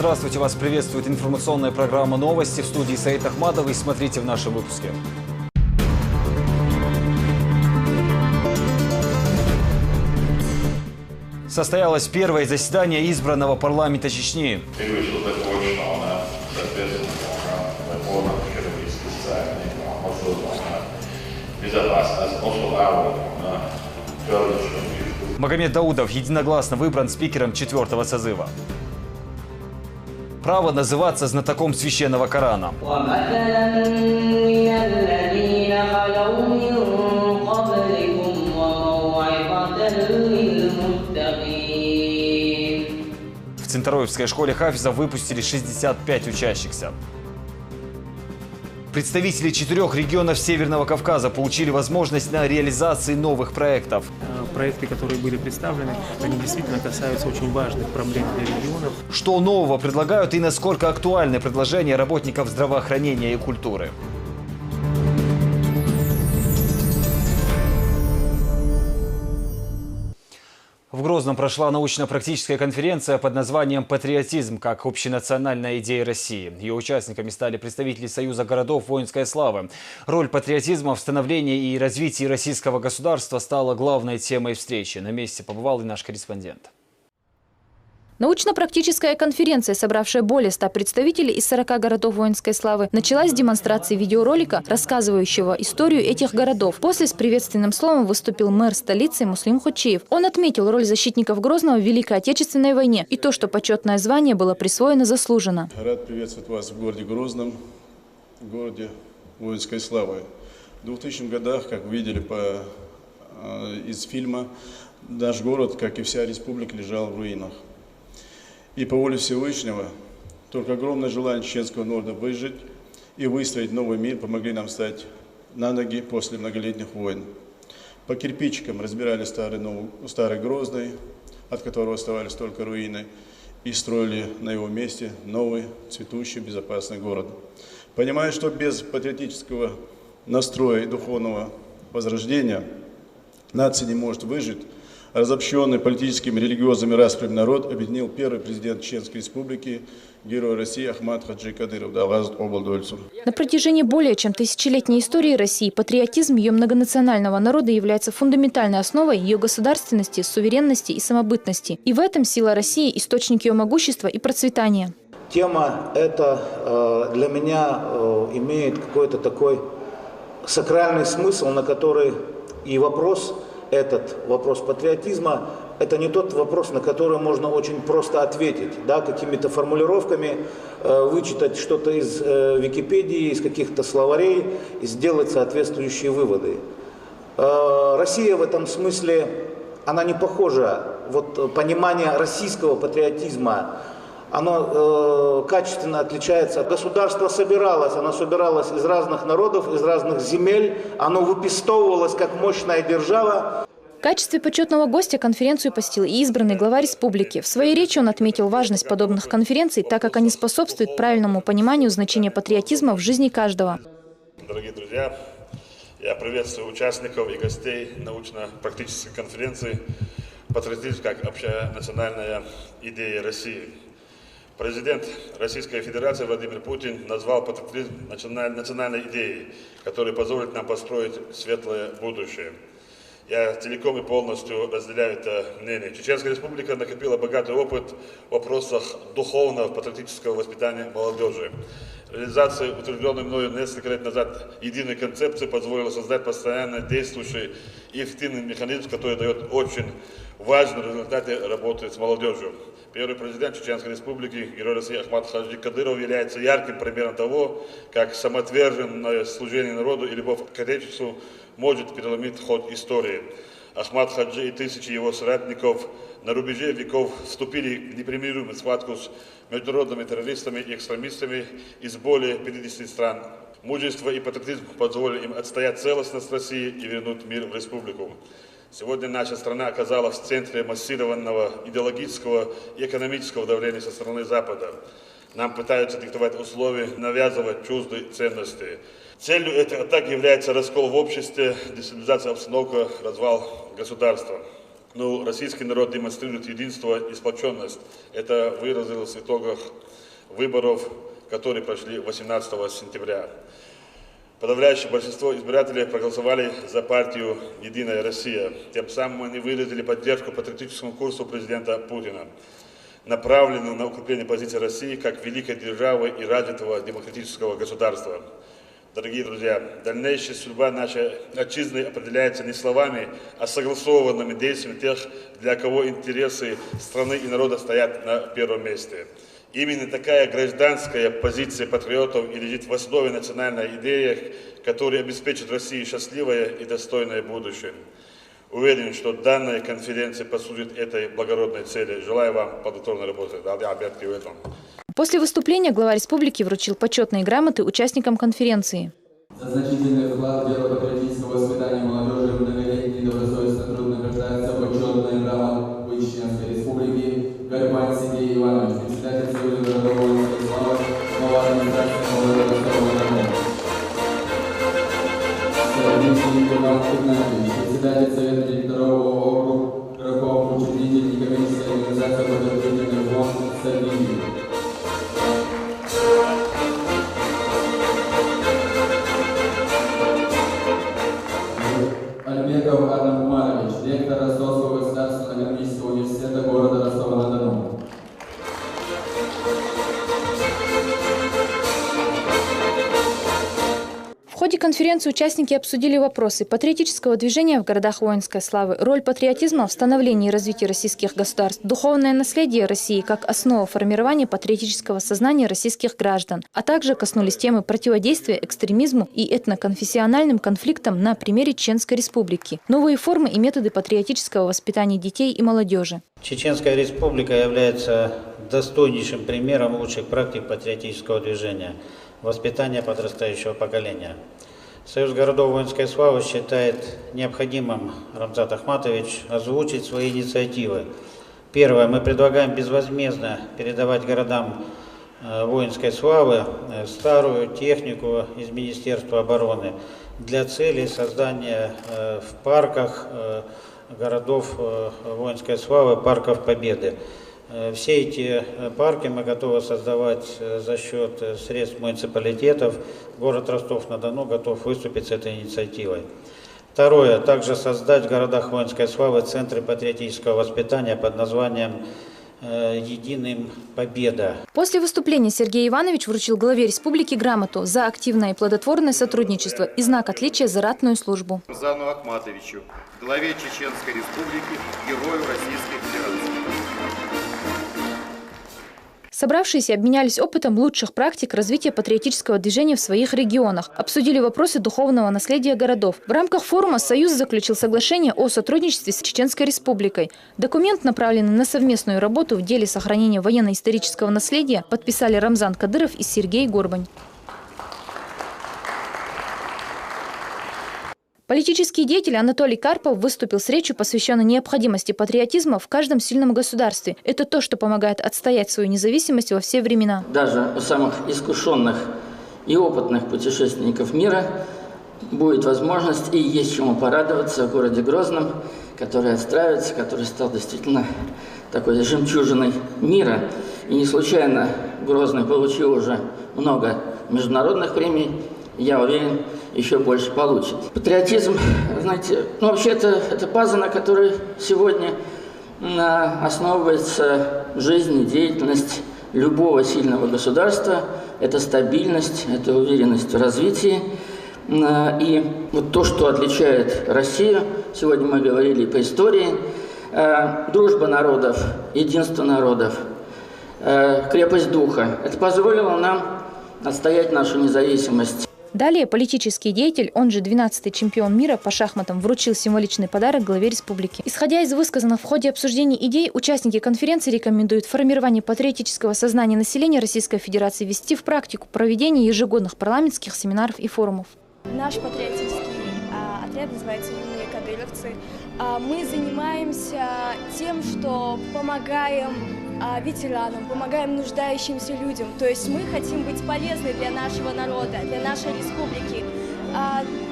Здравствуйте, вас приветствует информационная программа «Новости» в студии Саид Ахмадовой. Смотрите в нашем выпуске. Состоялось первое заседание избранного парламента Чечни. Магомед Даудов единогласно выбран спикером 4-го созыва. Право называться знатоком священного Корана. В Центроевской школе хафизов выпустили 65 учащихся. Представители 4 регионов Северного Кавказа получили возможность на реализации новых проектов. Проекты, которые были представлены, они действительно касаются очень важных проблем для регионов. Что нового предлагают и насколько актуальны предложения работников здравоохранения и культуры? В Грозном прошла научно-практическая конференция под названием «Патриотизм как общенациональная идея России». Ее участниками стали представители Союза городов воинской славы. Роль патриотизма в становлении и развитии российского государства стала главной темой встречи. На месте побывал и наш корреспондент. Научно-практическая конференция, собравшая более 100 представителей из 40 городов воинской славы, началась с демонстрации видеоролика, рассказывающего историю этих городов. После с приветственным словом выступил мэр столицы Муслим Хочиев. Он отметил роль защитников Грозного в Великой Отечественной войне и то, что почетное звание было присвоено заслуженно. Рад приветствовать вас в городе Грозном, в городе воинской славы. В 2000-х годах, как вы видели из фильма, наш город, как и вся республика, лежал в руинах. И по воле Всевышнего, только огромное желание чеченского народа выжить и выстроить новый мир помогли нам встать на ноги после многолетних войн. По кирпичикам разбирали старый Грозный, от которого оставались только руины, и строили на его месте новый, цветущий, безопасный город. Понимая, что без патриотического настроя и духовного возрождения нация не может выжить, разобщенный политическими и религиозными распрями народ объединил первый президент Чеченской республики, герой России Ахмад Хаджи Кадыров. На протяжении более чем тысячелетней истории России патриотизм ее многонационального народа является фундаментальной основой ее государственности, суверенности и самобытности. И в этом сила России – источник ее могущества и процветания. Тема эта для меня имеет какой-то такой сакральный смысл, на который и вопрос патриотизма, это не тот вопрос, на который можно очень просто ответить, да, какими-то формулировками, вычитать что-то из Википедии, из каких-то словарей и сделать соответствующие выводы. Россия в этом смысле, она не похожа. Вот понимание российского патриотизма, оно качественно отличается. Государство оно собиралось из разных народов, из разных земель, оно выпестовывалось как мощная держава. В качестве почетного гостя конференцию посетил и избранный глава республики. В своей речи он отметил важность подобных конференций, так как они способствуют правильному пониманию значения патриотизма в жизни каждого. Дорогие друзья, я приветствую участников и гостей научно-практической конференции «Патриотизм как общенациональная идея России». Президент Российской Федерации Владимир Путин назвал патриотизм национальной идеей, которая позволит нам построить светлое будущее. Я целиком и полностью разделяю это мнение. Чеченская республика накопила богатый опыт в вопросах духовного патриотического воспитания молодежи. Реализация утвержденной мною несколько лет назад единой концепции позволила создать постоянно действующий и эффективный механизм, который дает очень важные результаты работы с молодежью. Первый президент Чеченской республики, герой России Ахмад Хаджи Кадыров, является ярким примером того, как самоотверженное служение народу и любовь к Отечеству может переломить ход истории. Ахмад Хаджи и тысячи его соратников на рубеже веков вступили в непримиримую схватку с международными террористами и экстремистами из более 50 стран. Мужество и патриотизм позволили им отстоять целостность России и вернуть мир в республику. Сегодня наша страна оказалась в центре массированного идеологического и экономического давления со стороны Запада. Нам пытаются диктовать условия, навязывать чуждые ценности. Целью этой атаки является раскол в обществе, дестабилизация обстановки, развал государства. Но российский народ демонстрирует единство и сплоченность. Это выразилось в итогах выборов, которые прошли 18 сентября. Подавляющее большинство избирателей проголосовали за партию «Единая Россия». Тем самым они выразили поддержку патриотическому курсу президента Путина, направленную на укрепление позиции России как великой державы и развитого демократического государства. Дорогие друзья, дальнейшая судьба нашей отчизны определяется не словами, а согласованными действиями тех, для кого интересы страны и народа стоят на первом месте. Именно такая гражданская позиция патриотов и лежит в основе национальной идеи, которая обеспечит России счастливое и достойное будущее. Уверен, что данная конференция послужит этой благородной цели. Желаю вам плодотворной работы. Объятки в этом. После выступления глава республики вручил почетные грамоты участникам конференции. За значительный вклад в дело патриотического воспитания молодежи многолетний добросовестный труд награждается почетной грамотой Чеченской Республики Горбань Сергей Иванович, председатель Союза городов Воинской славы, глава администрации города Ростова-на-Дону. Сергей Иван Игнатьевич, председатель Совета директоров ООО «Краков», учредитель некоммерческой организации «Благотворительный фонд Сергей». Альбеков Адам Умарович, ректор Ростовского государственного экономического университета города Ростова-на-Дону. В ходе конференции участники обсудили вопросы патриотического движения в городах воинской славы, роль патриотизма в становлении и развитии российских государств, духовное наследие России как основа формирования патриотического сознания российских граждан, а также коснулись темы противодействия экстремизму и этноконфессиональным конфликтам на примере Чеченской Республики, новые формы и методы патриотического воспитания детей и молодежи. Чеченская Республика является достойнейшим примером лучших практик патриотического движения, воспитания подрастающего поколения. Союз городов воинской славы считает необходимым, Рамзат Ахматович, озвучить свои инициативы. Первое. Мы предлагаем безвозмездно передавать городам воинской славы старую технику из Министерства обороны для целей создания в парках городов воинской славы, парков Победы. Все эти парки мы готовы создавать за счет средств муниципалитетов. Город Ростов-на-Дону готов выступить с этой инициативой. Второе. Также создать в городах воинской славы центры патриотического воспитания под названием «Единым Победа». После выступления Сергей Иванович вручил главе республики грамоту за активное и плодотворное сотрудничество и знак отличия за ратную службу. Рамзану Ахматовичу, главе Чеченской Республики, герою Российской Федерации. Собравшиеся обменялись опытом лучших практик развития патриотического движения в своих регионах, обсудили вопросы духовного наследия городов. В рамках форума Союз заключил соглашение о сотрудничестве с Чеченской Республикой. Документ, направленный на совместную работу в деле сохранения военно-исторического наследия, подписали Рамзан Кадыров и Сергей Горбань. Политический деятель Анатолий Карпов выступил с речью, посвященной необходимости патриотизма в каждом сильном государстве. Это то, что помогает отстоять свою независимость во все времена. Даже у самых искушенных и опытных путешественников мира будет возможность и есть чему порадоваться в городе Грозном, который отстраивается, который стал действительно такой жемчужиной мира. И не случайно Грозный получил уже много международных премий. Я уверен, еще больше получит. Патриотизм, знаете, вообще это база, на которой сегодня основывается жизнь и деятельность любого сильного государства. Это стабильность, это уверенность в развитии. И вот то, что отличает Россию, сегодня мы говорили по истории, дружба народов, единство народов, крепость духа. Это позволило нам отстоять нашу независимость. Далее политический деятель, он же 12-й чемпион мира по шахматам, вручил символичный подарок главе республики. Исходя из высказанных в ходе обсуждений идей, участники конференции рекомендуют формирование патриотического сознания населения Российской Федерации ввести в практику проведение ежегодных парламентских семинаров и форумов. Наш патриотический отряд называется «Юные кадыровцы». Мы занимаемся тем, что помогаем ветеранам, помогаем нуждающимся людям. То есть мы хотим быть полезны для нашего народа, для нашей республики.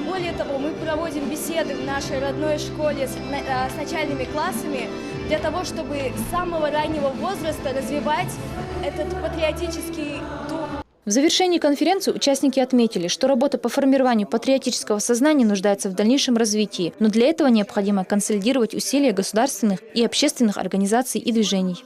Более того, мы проводим беседы в нашей родной школе с начальными классами для того, чтобы с самого раннего возраста развивать этот патриотический дух. В завершении конференции участники отметили, что работа по формированию патриотического сознания нуждается в дальнейшем развитии, но для этого необходимо консолидировать усилия государственных и общественных организаций и движений.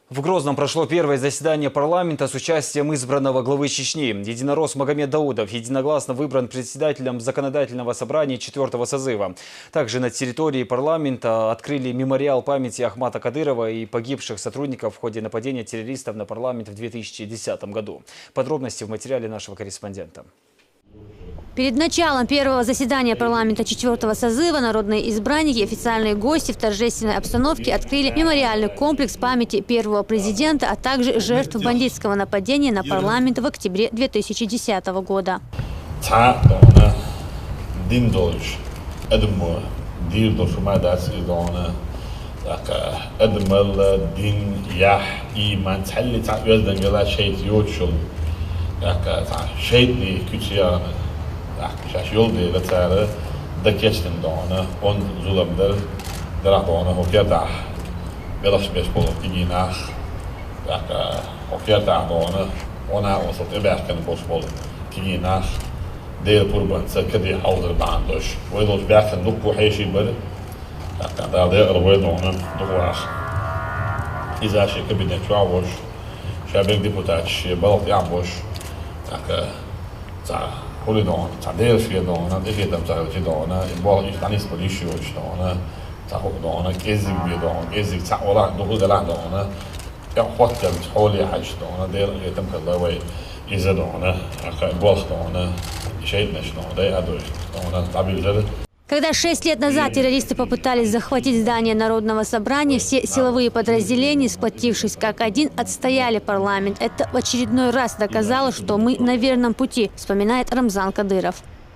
В Грозном прошло первое заседание парламента с участием избранного главы Чечни. Единорос Магомед Даудов единогласно выбран председателем законодательного собрания 4-го созыва. Также на территории парламента открыли мемориал памяти Ахмата Кадырова и погибших сотрудников в ходе нападения террористов на парламент в 2010 году. Подробности в материале нашего корреспондента. Перед началом первого заседания парламента 4-го созыва народные избранники и официальные гости в торжественной обстановке открыли мемориальный комплекс памяти первого президента, а также жертв бандитского нападения на парламент в октябре 2010 года. Şaş yol diye vesaire da geçtim de onu, on zulümler, derak da onu okuyarda, belaş beş bulup diginak, okuyarda da onu, ona olsa teberken boş bulup diginak, değil kurban sekedi hazır bandoş, ve doş berken lukku heşi bir, da değer ve onu duvar. İza şey kabinet çavuş, şabek deputat, balık yapmış, Holi dan, ta délfél dan, de értem csak hogy dan, bal is dan is bal is jó is dan, ta hol dan, kézzig bi dan, kézzig ta ola do de la dan, ja hat jam holi hash dan, dél értem kell da vagy ize dan, akár bal dan, şeytnes dan, de adoş dan, tabilzer. Когда 6 лет назад террористы попытались захватить здание Народного собрания, все силовые подразделения, сплотившись как один, отстояли парламент. Это в очередной раз доказало, что мы на верном пути, вспоминает Рамзан Кадыров.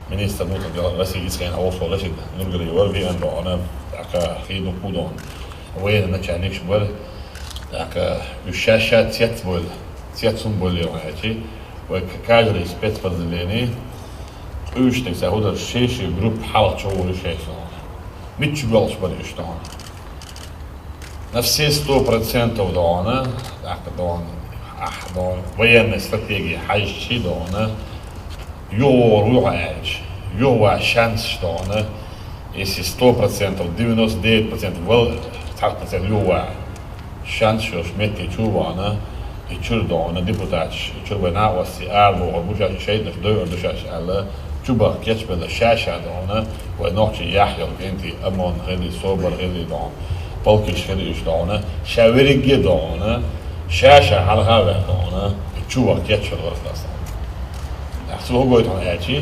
Министр moet России geen afval is het nu jullie wel weer aan doen, dat geen goed doen. Wij dat je niks wil, dat je zet wil, zet zo'n bolje aan het, wij kijken spetsverdelenie. Uurstens dat er zes groep haalt zo over zes dan. Niet zo wel maar is dan. Na 100% of dan, dat dan военная стратегия хajshi dan, jo шанс dan, если 100% of 99% wel 100% jo шанс що шмети чувана. I čurdona deputāts, čurbana vasi ārvo, bužā šeit nes döver dušās alla, čuba kjetsbeda šāšādona, vai noči jahjal genti amon heli sobar heli don, polkish heli usdona, šaverigi dona, šāšā halhāvē dona, čuba kjetsbeda varasdasana. Axsu hogoit han ēči,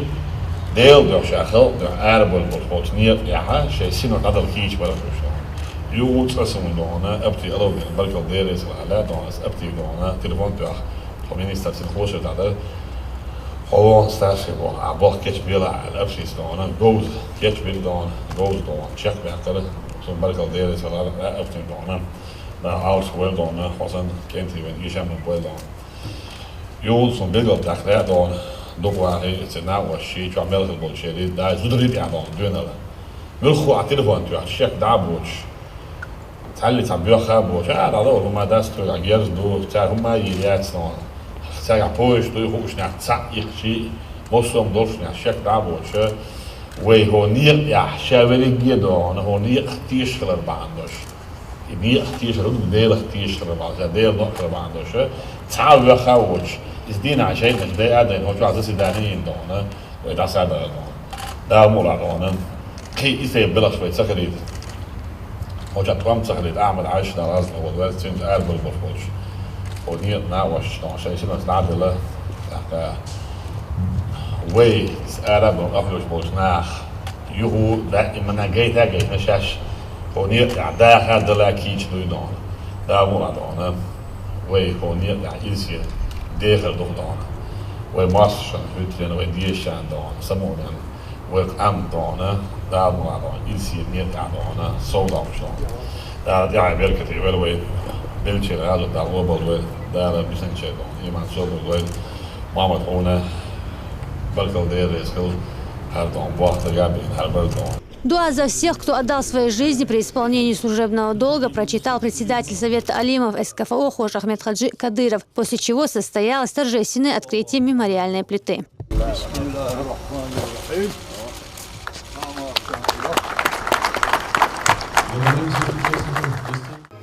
deel dušākhal, dur ārbol bolsbots niet jaha, šai sinot adal kiech barasdusdona. Jood asum dona, abti alogin, barkal deres ala dona, abti dona, telefon tuach, minister sin hoşer tader. Gewoon stasje bo, abach ketch bila al absi dona, goes ketch bil dona, goes dona, check werker, so barkal deres ala abti dona. Na aus wel dona, hosan kenti wen isham wel dona. Jood som bilgal tak der dona, dokwa het na was shi, twa melkel bol sheri, da zudrit ya dona, dönala. Wil khu a telefon tuach, check da boch. تعلي تعبير خابوش هذا هو ما دستور عجيز دو تاع هما يلاتنا تاع بوش دو يخوش نع تاع يخشي مصوم دوش نع شك دابوش وي هو نير يا شاولي جدون هو نير اختيش خلر باندوش نير اختيش رد ديل اختيش خلر باندوش ديل نوع خلر باندوش تعبير خابوش إزدين عشان ده أدين هو شو عزيز دانين دونا وده سعد دون ده مولا دونا كي إزاي بلاش في سكريت Hoca tuam tsaklit Ahmed Aish na razno od versins arbol bosh. Od niet na was dan zij zijn als nadele. Dat way arbol aflos bosh na. Juhu dat in mijn gate dat gate meshash. Od niet ja daar gaat de lakiet doen dan. Daar moet dan. Way od niet ja ilsie degel doch dan. Way mas hutlen way die shan dan. Samonen. Way am dan. Daar moet dan ilsie niet dan. Zo dan zo. Daar ja werkt het wel weer. Beltje raad daar lobel weer. Daar bisan chedo. Iemand zo wel. Mohammed Ona Дуа за всех, кто отдал своей жизни при исполнении служебного долга, прочитал председатель Совета алимов СКФО Хожа Ахмед Хаджи Кадыров, после чего состоялось торжественное открытие мемориальной плиты.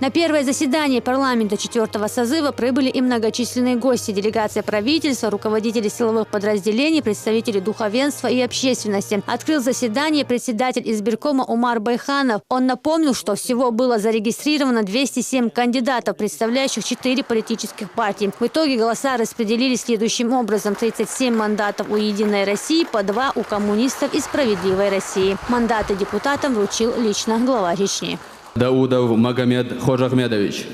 На первое заседание парламента 4-го созыва прибыли и многочисленные гости: делегация правительства, руководители силовых подразделений, представители духовенства и общественности. Открыл заседание председатель избиркома Умар Байханов. Он напомнил, что всего было зарегистрировано 207 кандидатов, представляющих 4 политических партии. В итоге голоса распределились следующим образом: 37 мандатов у «Единой России», по 2 у коммунистов и «Справедливой России». Мандаты депутатам вручил лично глава Чечни. Даудов Магомед Хожахмедович.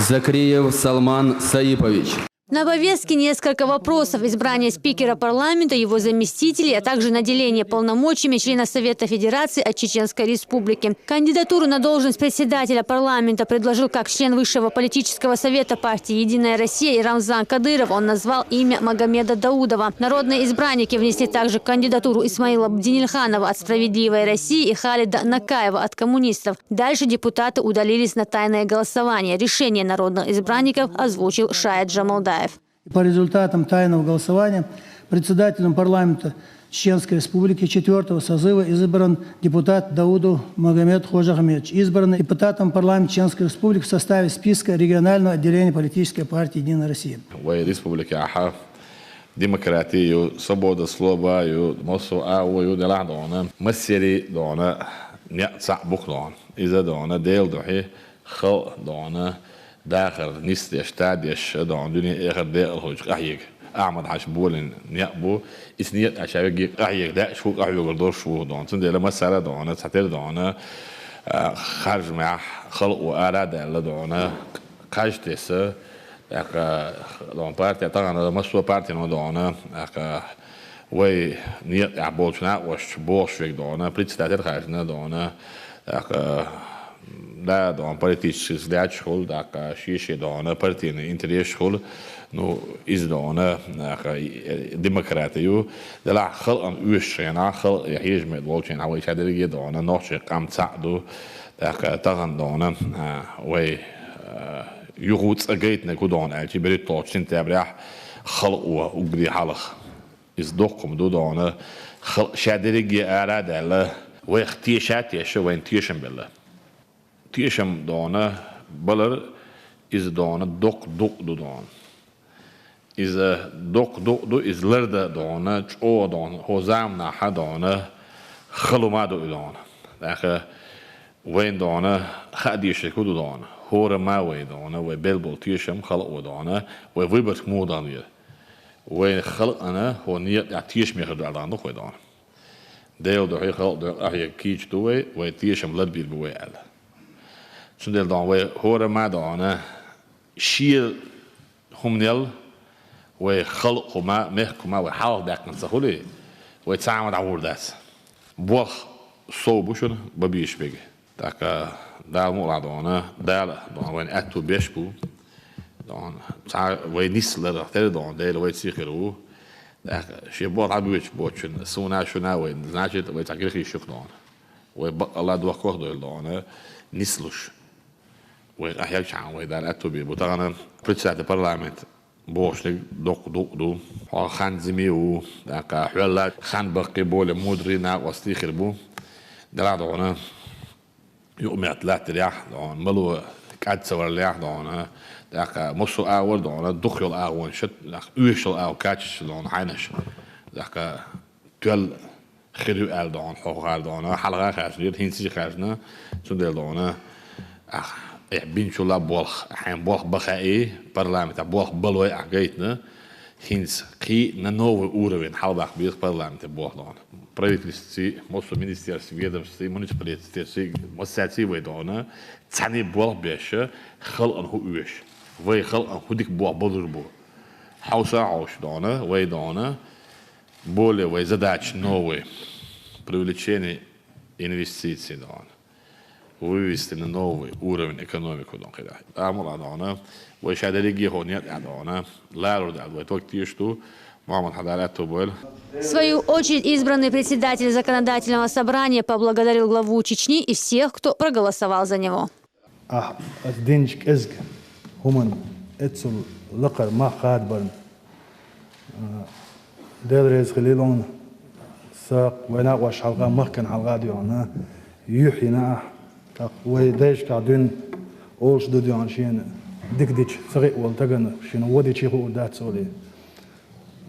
Закриев Салман Саипович. На повестке несколько вопросов: избрание спикера парламента, его заместителей, а также наделение полномочиями члена Совета Федерации от Чеченской Республики. Кандидатуру на должность председателя парламента предложил как член Высшего политического совета партии «Единая Россия» и Рамзан Кадыров. Он назвал имя Магомеда Даудова. Народные избранники внесли также кандидатуру Исмаила Бдинильханова от «Справедливой России» и Халида Накаева от коммунистов. Дальше депутаты удалились на тайное голосование. Решение народных избранников озвучил Шаид Джамалдаев. По результатам тайного голосования председателем парламента Чеченской Республики 4-го созыва избран депутат Даудов Магомед Хожахмедович. Избран депутатом парламента Чеченской Республики в составе списка регионального отделения политической партии «Единая Россия». Демократию, свобода слова, мосу дона, массери дона, няца бухлон, из-за дона, дел дохи, хал дона, داخل نستيش تاديش دون دنيا آخر ده الهوج أحيق أعمد عش بولن نيابو إسنيت عشان أحيق ده شو أحيق الدور شو دون تندي لما سارة دون تحتل دون خارج مع خلق وأراد اللي دون خارج تيسا دون بارتي طبعا مسوا بارتي دون وي نيت عبول شنا وش بوش فيك دون بريتستاتر خارجنا دون da don politički vzgled škol, da šiši don partijni interes škol, no iz don demokratiju, da la khal an ushena khal yahiz med volchen hawi shadrigi don noche qam tsadu da tagan don way yugut agaytna ku don alti beri tochin tabrah khal wa ugri halakh iz dokum do don khal shadrigi arada la wa ikhtishat yashu wa intishan billah تيشم دونه بلر إز دونه دق دو دون إز دق دو إز لرد دونه جو دون هزام نح دونه خلو ما دو دونه داخل وين دونه خديش كودو دونه هور ما وين دونه وبلبل تيشم خلق دونه وفيبرت مو دانير وين خلق أنا هو نيت تيش ميخد على دونه خوي دونه ديل دو هي خلق دو هي كيش دوي وتيشم لد بير بوي Zonder dan we horen maar dan schier humnel we خلق ما مهكما we حال داك نصحولي we samen daar wordt dat boh zo bushon babish bege tak daar moet laat dan daar dan we atu bespu dan we nisler achter dan deel we zeker hoe dat je boh abuich bochen zo na shona we значит we tak gericht dan we Allah doa kordel dan nislush وأحياك شعن ويدار أتوبي بطغنا بريتسات البرلامنت بوشلك دو خان زميو داكا حوالا خان بقي بول مودرينا وستيخر بو دلا دونا يوم يطلعت رياح دون ملو كاد سوار رياح دون داكا مصو أول دون دخل أول شت داك أوشل أو كاتش دون حينش داكا تول خيرو أل دون حوغال دون حلقة خاشنير هنسي خاشنا سندل دون بين شو لا بولخ حين بولخ بخائي برلامنت بولخ بلوي عقيتنا هنس كي ننوي أوروين حلبة بيخ برلامنت بولخ دون правительстве مصر министерстве ведомстве муниципалитете مؤسساتي ويدونا تعني بولخ بيش خلق هو ويش وي خلق هو ديك بولخ بضربو حوسا عوش دونا ويدونا более وي задачи новые привлечение инвестиций дон вывести на новый уровень экономику. Амула дона, вы сейчас религия нет, дона, лару да, вы только что мама хадарат тубель. В свою очередь, избранный председатель законодательного собрания поблагодарил главу Чечни и всех, кто проголосовал за него.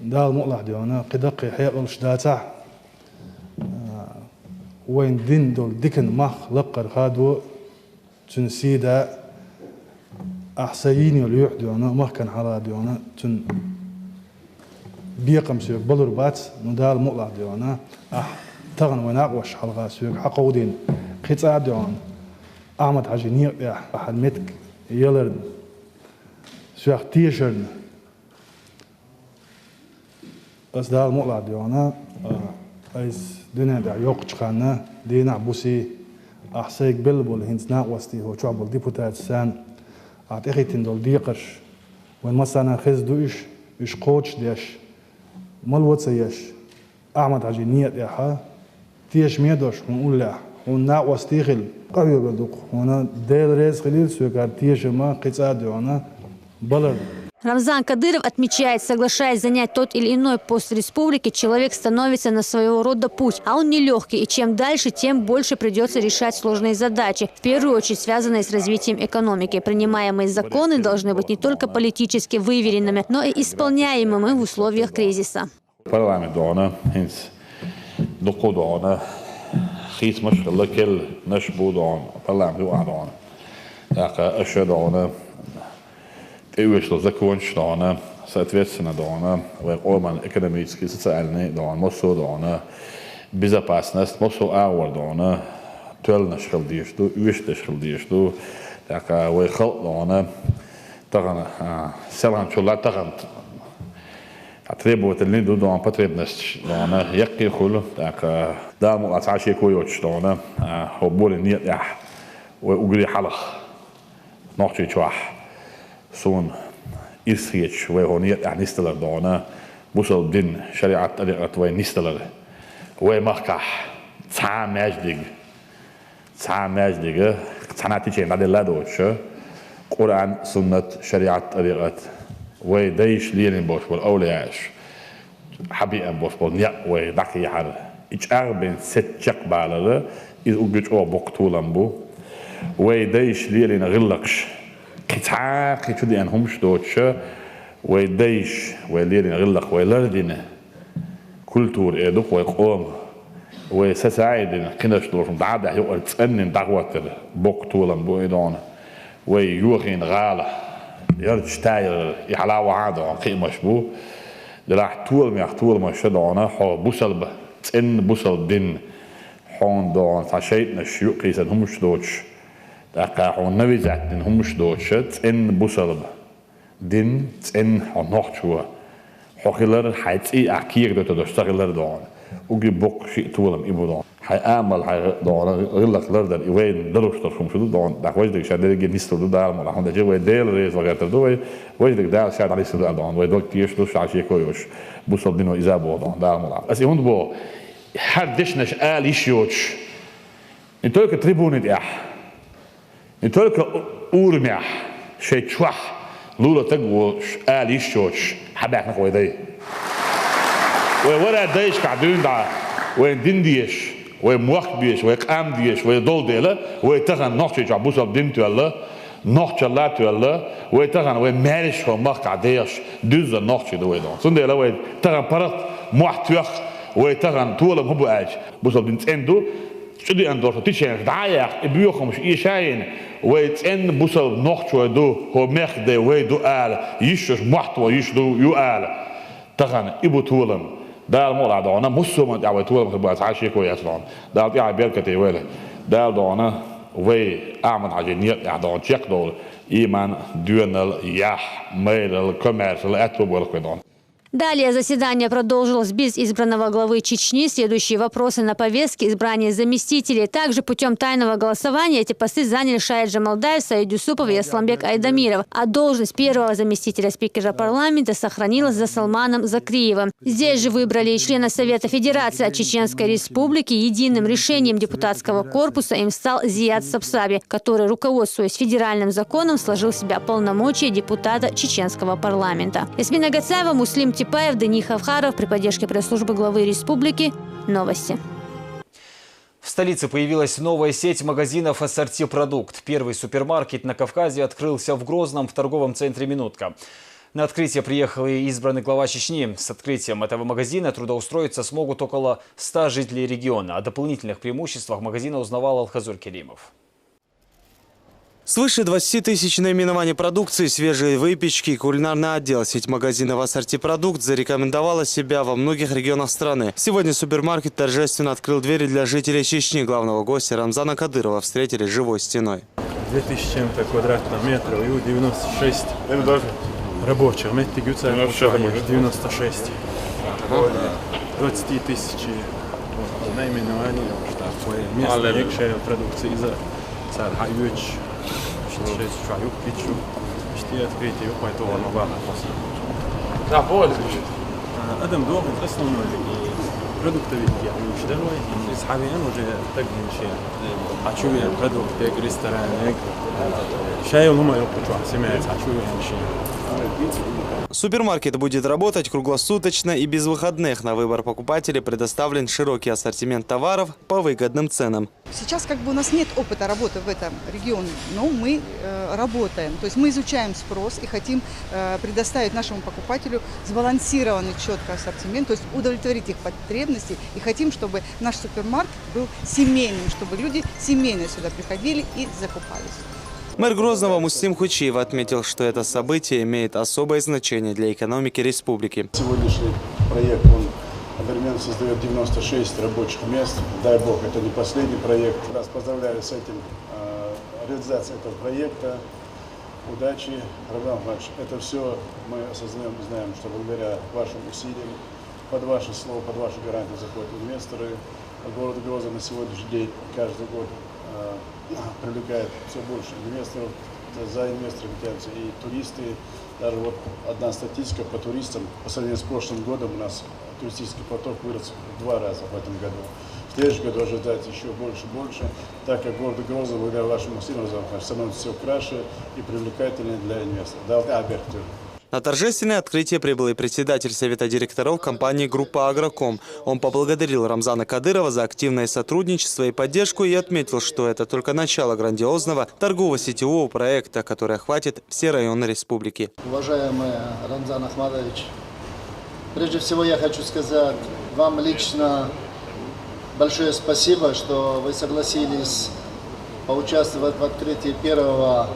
دال مقلع ديانا قدقي حيقل شداتا وين دين دول دكن مخ لقر خادو تنسيدا أحسيين يليح ديانا مخ كان حلا ديانا تن بيقم سيق بلور بات ندال مقلع ديانا تغن وناق وش حلقا سيق حقودين قطع ديانا أحمد حاجي نيق يا أحد متك يلرن سيق تيشرن بس دال مقلع ديانا أيز دنيا دا يوق شخانا دينا بوسي أحسيك بلبل هنسنا وستي هو شعب الديبوتات سان أعتقد دول ديقش وين مثلا خز دوش إش قوتش ديش ملوت سيش أحمد عجينية ياها تيش ميدوش ونقول له ونا وستيخل قوي بدوق هنا ديل ريز خليل سوكار تيش ما قصاد هنا بلد. Рамзан Кадыров отмечает, соглашаясь занять тот или иной пост республики, человек становится на своего рода путь, а он нелегкий, и чем дальше, тем больше придется решать сложные задачи, в первую очередь связанные с развитием экономики. Принимаемые законы должны быть не только политически выверенными, но и исполняемыми в условиях кризиса. Что закончено, соответственно, обман экономический, социальный, безопасность, тölna schildiestu, uiste schildiestu, селан чула требует ли до потребность, який хул, да, му аташи коёч, более нет, угри халах, ночи чуах. سون إرسيج وهونية نستلر دونا بوصل دين شريعة طريقة وين نستلر ومخكح تعماجدق تناتيجين على اللادوش قرآن سنة شريعة طريقة ويديش لين بوش والأولياش حبيئا بوش نيا ويدقي حر إجار بين ست شق بالله إذ أوجد أو بقتولن بو ويديش لين غلقش كتاعي تودي أنهم شدوتش ويديش ويليرين غلق ويلردين كولتور إدوك ويقوم ويساعدين كناش دورهم دعادة يقول تسأنين دعوة بوقتولن بويدون ويوغين غالة يرج تاير يحلاوة عادة قيمة شبو دراح طول ما شدونا حو بوصل تسأن بوصل دين حون دون تشيتنا شيوقي سنهم شدوتش دقاقون نویزد دین همش دوشت این بوسلب دین این هنوچوا حقیقت حیاتی اکیر دوت داشتگلر دان اوگی بق شی طولم ایبودان حی عمل حی دان غلق لردن ایوین دروشتر خم شد دان دقویج دیگر شاید دیگه نیست دو دار مال هم دیگه وی دیل ریز وقت دو وی دیگه دار شاید علی سر دان وی دوت تیش دو شاشی کویش بوسل دینو ایزا بودان دار مال از این بو هر دشنش آلیش یوش این توی که تریبونید نتولك أورمع شيء شوح لولا تجوش آليش شوش حباك نخوي ذي وورا دايش قاعدين دا وين دين ديش وين موخ ديش وين قام ديش وين دول ديلا وين تغن نحشي جابوس الدين تولا نحشي لا تولا وين تغن وين مارش هو مخ قاعديش دوز نحشي دوي دون صندي لا وين تغن برت موح توخ وين تغن تولا مهبو أج بوس الدين تندو شدي أندور تيجي دعاية بيوخم مش إيشاين ويتن بوصل نحشوا دو هو مخده ويدو آل يشوش محتوى يشدو يوآل تغن إبو تولم دال مولا دعونا مسلم دعوة تولم خبرات عاشي كويس دعونا دال تيجي بيركتي ويله دال دعونا وي أعمل عجينيات دعونا تيك دول إيمان دونال يح ميل الكوميرس الأتوب والكويدون. Далее заседание продолжилось без избранного главы Чечни. Следующие вопросы на повестке: избрание заместителей. Также путем тайного голосования эти посты заняли Шаид Джамалдаев, Саид Юсупов и Асламбек Айдамиров. А должность первого заместителя спикера парламента сохранилась за Салманом Закриевым. Здесь же выбрали и члена Совета Федерации от Чеченской Республики. Единым решением депутатского корпуса им стал Зият Сапсаби, который, руководствуясь федеральным законом, сложил в себя полномочия депутата чеченского парламента. Ясмина Гацаева, Муслим Типаев, Дени Хавхаров при поддержке пресс-службы главы республики. Новости. В столице появилась новая сеть магазинов «Ассорти Продукт». Первый супермаркет на Кавказе открылся в Грозном в торговом центре «Минутка». На открытие приехал и избранный глава Чечни. С открытием этого магазина трудоустроиться смогут около 100 жителей региона. О дополнительных преимуществах магазина узнавал Алхазур Керимов. Свыше 20 тысяч наименований продукции, свежей выпечки и кулинарный отдел. Сеть магазинов «Ассорти Продукт» зарекомендовала себя во многих регионах страны. Сегодня супермаркет торжественно открыл двери для жителей Чечни. Главного гостя Рамзана Кадырова встретили живой стеной. 2000 чем-то квадратных метров и 96 рабочих. 96. 20 тысяч наименований. Местные продукции за царь-хайвич. Да, более. Адам должен основной продуктовый муж дорогой, из Хавиан уже так ничего. А что я продукт, как ресторан, чай он умеет почувствовать, семейство, а что я ничего. Супермаркет будет работать круглосуточно и без выходных. На выбор покупателей предоставлен широкий ассортимент товаров по выгодным ценам. Сейчас у нас нет опыта работы в этом регионе, но мы работаем. То есть мы изучаем спрос и хотим предоставить нашему покупателю сбалансированный, четкий ассортимент, то есть удовлетворить их потребности. И хотим, чтобы наш супермаркет был семейным, чтобы люди семейно сюда приходили и закупались. Мэр Грозного Муслим Хучиев отметил, что это событие имеет особое значение для экономики республики. Сегодняшний проект, он одновременно создает 96 рабочих мест. Дай бог, это не последний проект. Вас поздравляю с этим, реализацией этого проекта. Удачи, Рамзан Иванович. Это все мы осознаем и знаем, что благодаря вашим усилиям, под ваше слово, под вашу гарантию заходят инвесторы. Город Грозный на сегодняшний день каждый год привлекает все больше инвесторов, за инвесторами тянутся и туристы. Даже вот одна статистика по туристам, по сравнению с прошлым годом у нас туристический поток вырос в 2 раза в этом году. В следующем году ожидается еще больше и больше, так как город Грозный, благодаря вашему усилию, становится все краше и привлекательнее для инвесторов. На торжественное открытие прибыл и председатель Совета директоров компании «Группа Агроком». Он поблагодарил Рамзана Кадырова за активное сотрудничество и поддержку и отметил, что это только начало грандиозного торгово-сетевого проекта, который охватит все районы республики. Уважаемый Рамзан Ахмадович, прежде всего я хочу сказать вам лично большое спасибо, что вы согласились поучаствовать в открытии первого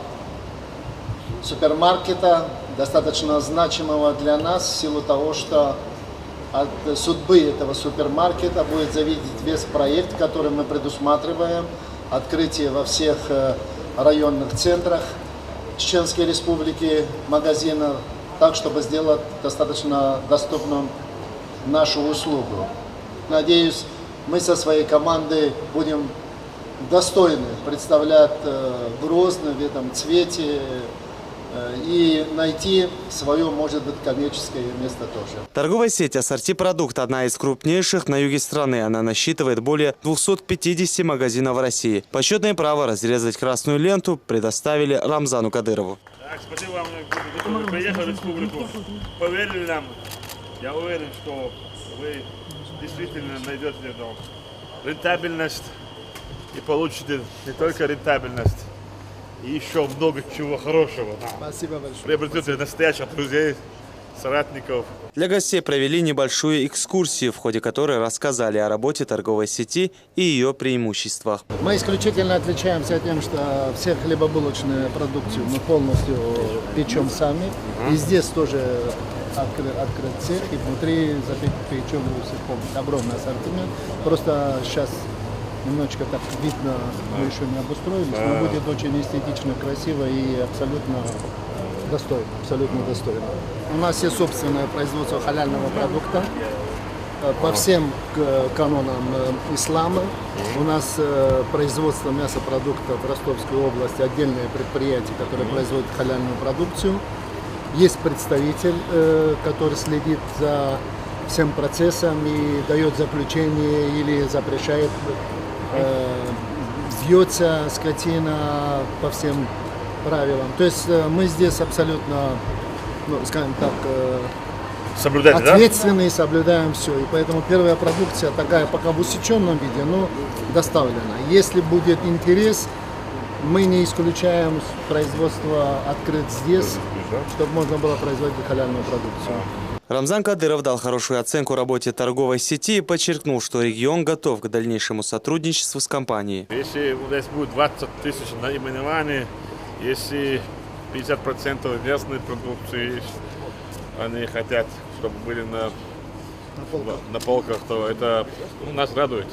супермаркета, достаточно значимого для нас, в силу того, что от судьбы этого супермаркета будет зависеть весь проект, который мы предусматриваем, открытие во всех районных центрах Чеченской Республики магазинов, так, чтобы сделать достаточно доступным нашу услугу. Надеюсь, мы со своей командой будем достойны представлять Грозный в этом цвете, и найти свое, может быть, коммерческое место тоже. Торговая сеть «Ассорти Продукт» – одна из крупнейших на юге страны. Она насчитывает более 250 магазинов в России. Почетное право разрезать красную ленту предоставили Рамзану Кадырову. Так, спасибо вам, что вы приехали в республику, поверили нам. Я уверен, что вы действительно найдете рентабельность и получите не только рентабельность, и еще много чего хорошего. Спасибо большое. Приобретете настоящих друзей, соратников. Для гостей провели небольшую экскурсию, в ходе которой рассказали о работе торговой сети и ее преимуществах. Мы исключительно отличаемся тем, что все хлебобулочную продукцию мы полностью печем сами. И здесь тоже открыт цех, и внутри запечем огромный ассортимент. Просто сейчас немножечко так видно, мы еще не обустроились, но будет очень эстетично, красиво и абсолютно Достойно, абсолютно достойно. У нас есть собственное производство халяльного продукта по всем канонам ислама. У нас производство мясопродуктов в Ростовской области, отдельное предприятие, которое производит халяльную продукцию. Есть представитель, который следит за всем процессом и дает заключение или запрещает. Вьется скотина по всем правилам. То есть мы здесь абсолютно, скажем так, ответственны и соблюдаем все. И поэтому первая продукция такая пока в усеченном виде, но доставлена. Если будет интерес, мы не исключаем производство открыть здесь, чтобы можно было производить халяльную продукцию. Рамзан Кадыров дал хорошую оценку работе торговой сети и подчеркнул, что регион готов к дальнейшему сотрудничеству с компанией. Если у нас будет 20 тысяч наименований, если 50% местной продукции они хотят, чтобы были на полках, то это нас радует.